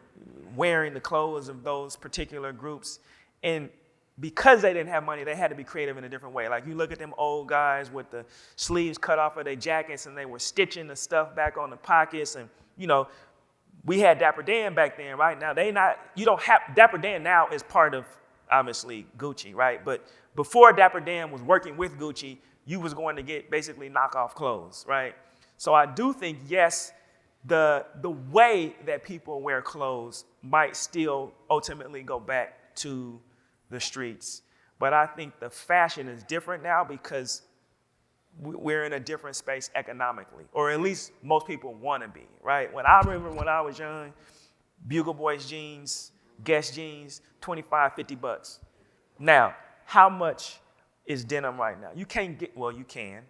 wearing the clothes of those particular groups. And because they didn't have money, they had to be creative in a different way. Like you look at them old guys with the sleeves cut off of their jackets and they were stitching the stuff back on the pockets. And, we had Dapper Dan back then, right? Now Dapper Dan now is part of, obviously, Gucci, right? But before Dapper Dan was working with Gucci, you was going to get basically knockoff clothes, right? So I do think, yes, the way that people wear clothes might still ultimately go back to the streets. But I think the fashion is different now because we're in a different space economically, or at least most people want to be, right? When I remember when I was young, Bugle Boys jeans, Guess jeans, $25, $50. Now, how much is denim right now? You can't get, well, you can.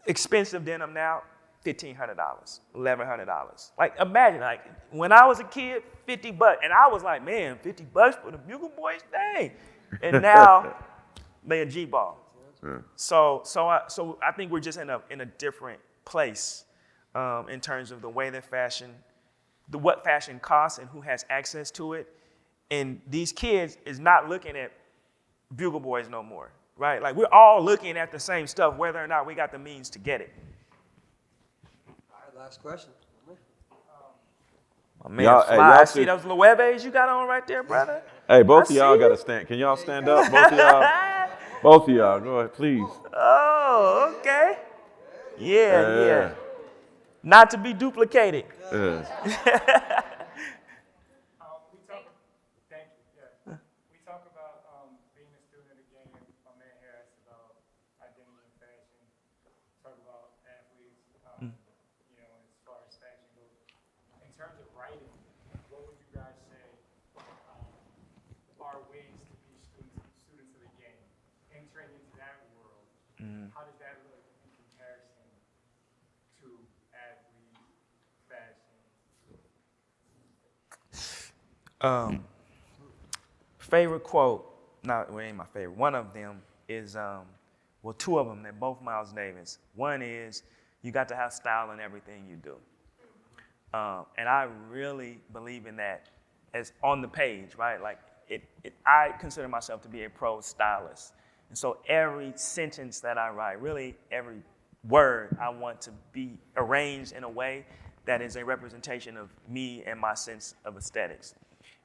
Expensive denim now, $1,500, $1,100. Like, imagine, like, when I was a kid, $50, and I was like, man, $50 for the Bugle Boys, dang. And now they a G-ball. Yeah. So I think we're just in a different place in terms of the way that what fashion costs and who has access to it. And these kids is not looking at Bugle Boys no more, right? Like, we're all looking at the same stuff, whether or not we got the means to get it. All right, last question. My man, Fly, see those Loewe's you got on right there, brother? Hey, both of y'all got to stand. Can y'all stand up? Both of y'all. Both of y'all, go ahead, please. Oh, okay. Yeah. Not to be duplicated. Yeah. We talk about being a student again. My man here asked about identity and fashion. Talk about athletes, as far as fashion goes. In terms of writing, what would you guys say are ways to be students of the game? Entering into that world, how does that look in comparison to athlete fashion? Favorite quote, it ain't my favorite. One of them is, two of them, they're both Miles Davis. One is, you got to have style in everything you do. And I really believe in that as on the page, right? Like, I consider myself to be a pro stylist. And so every sentence that I write, really every word, I want to be arranged in a way that is a representation of me and my sense of aesthetics.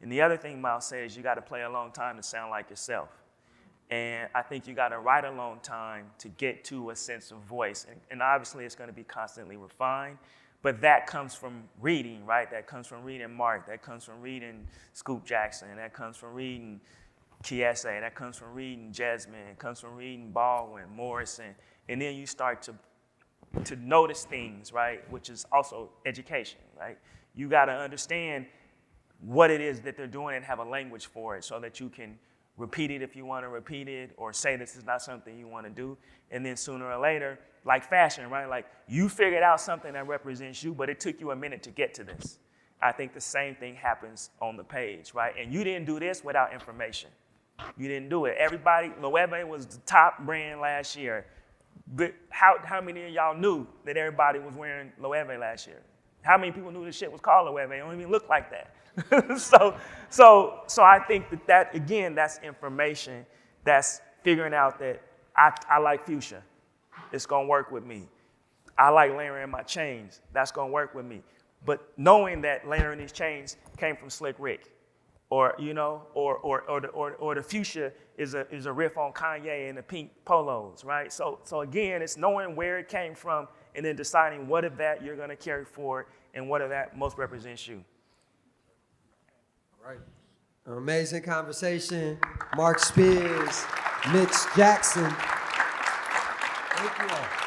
And the other thing Miles says, you got to play a long time to sound like yourself. And I think you got to write a long time to get to a sense of voice. And obviously it's going to be constantly refined, but that comes from reading, right? That comes from reading Marc, that comes from reading Scoop Jackson, that comes from reading Kiese, that comes from reading Jasmine, it comes from reading Baldwin, Morrison. And then you start to notice things, right? Which is also education, right? You got to understand what it is that they're doing and have a language for it so that you can repeat it if you want to repeat it or say this is not something you want to do. And then sooner or later, like fashion, right? Like, you figured out something that represents you, but it took you a minute to get to this. I think the same thing happens on the page, right? And you didn't do this without information. You didn't do it. Everybody, Loewe was the top brand last year. But how many of y'all knew that everybody was wearing Loewe last year? How many people knew this shit was called Loewe? It don't even look like that. So I think that again, that's information. That's figuring out that I like fuchsia. It's gonna work with me. I like layering my chains. That's gonna work with me. But knowing that layering these chains came from Slick Rick, or the fuchsia is a riff on Kanye and the pink polos, right? So again, it's knowing where it came from and then deciding what of that you're gonna carry forward and what of that most represents you. All right. Amazing conversation. Marc Spears, Mitch Jackson. Thank you all.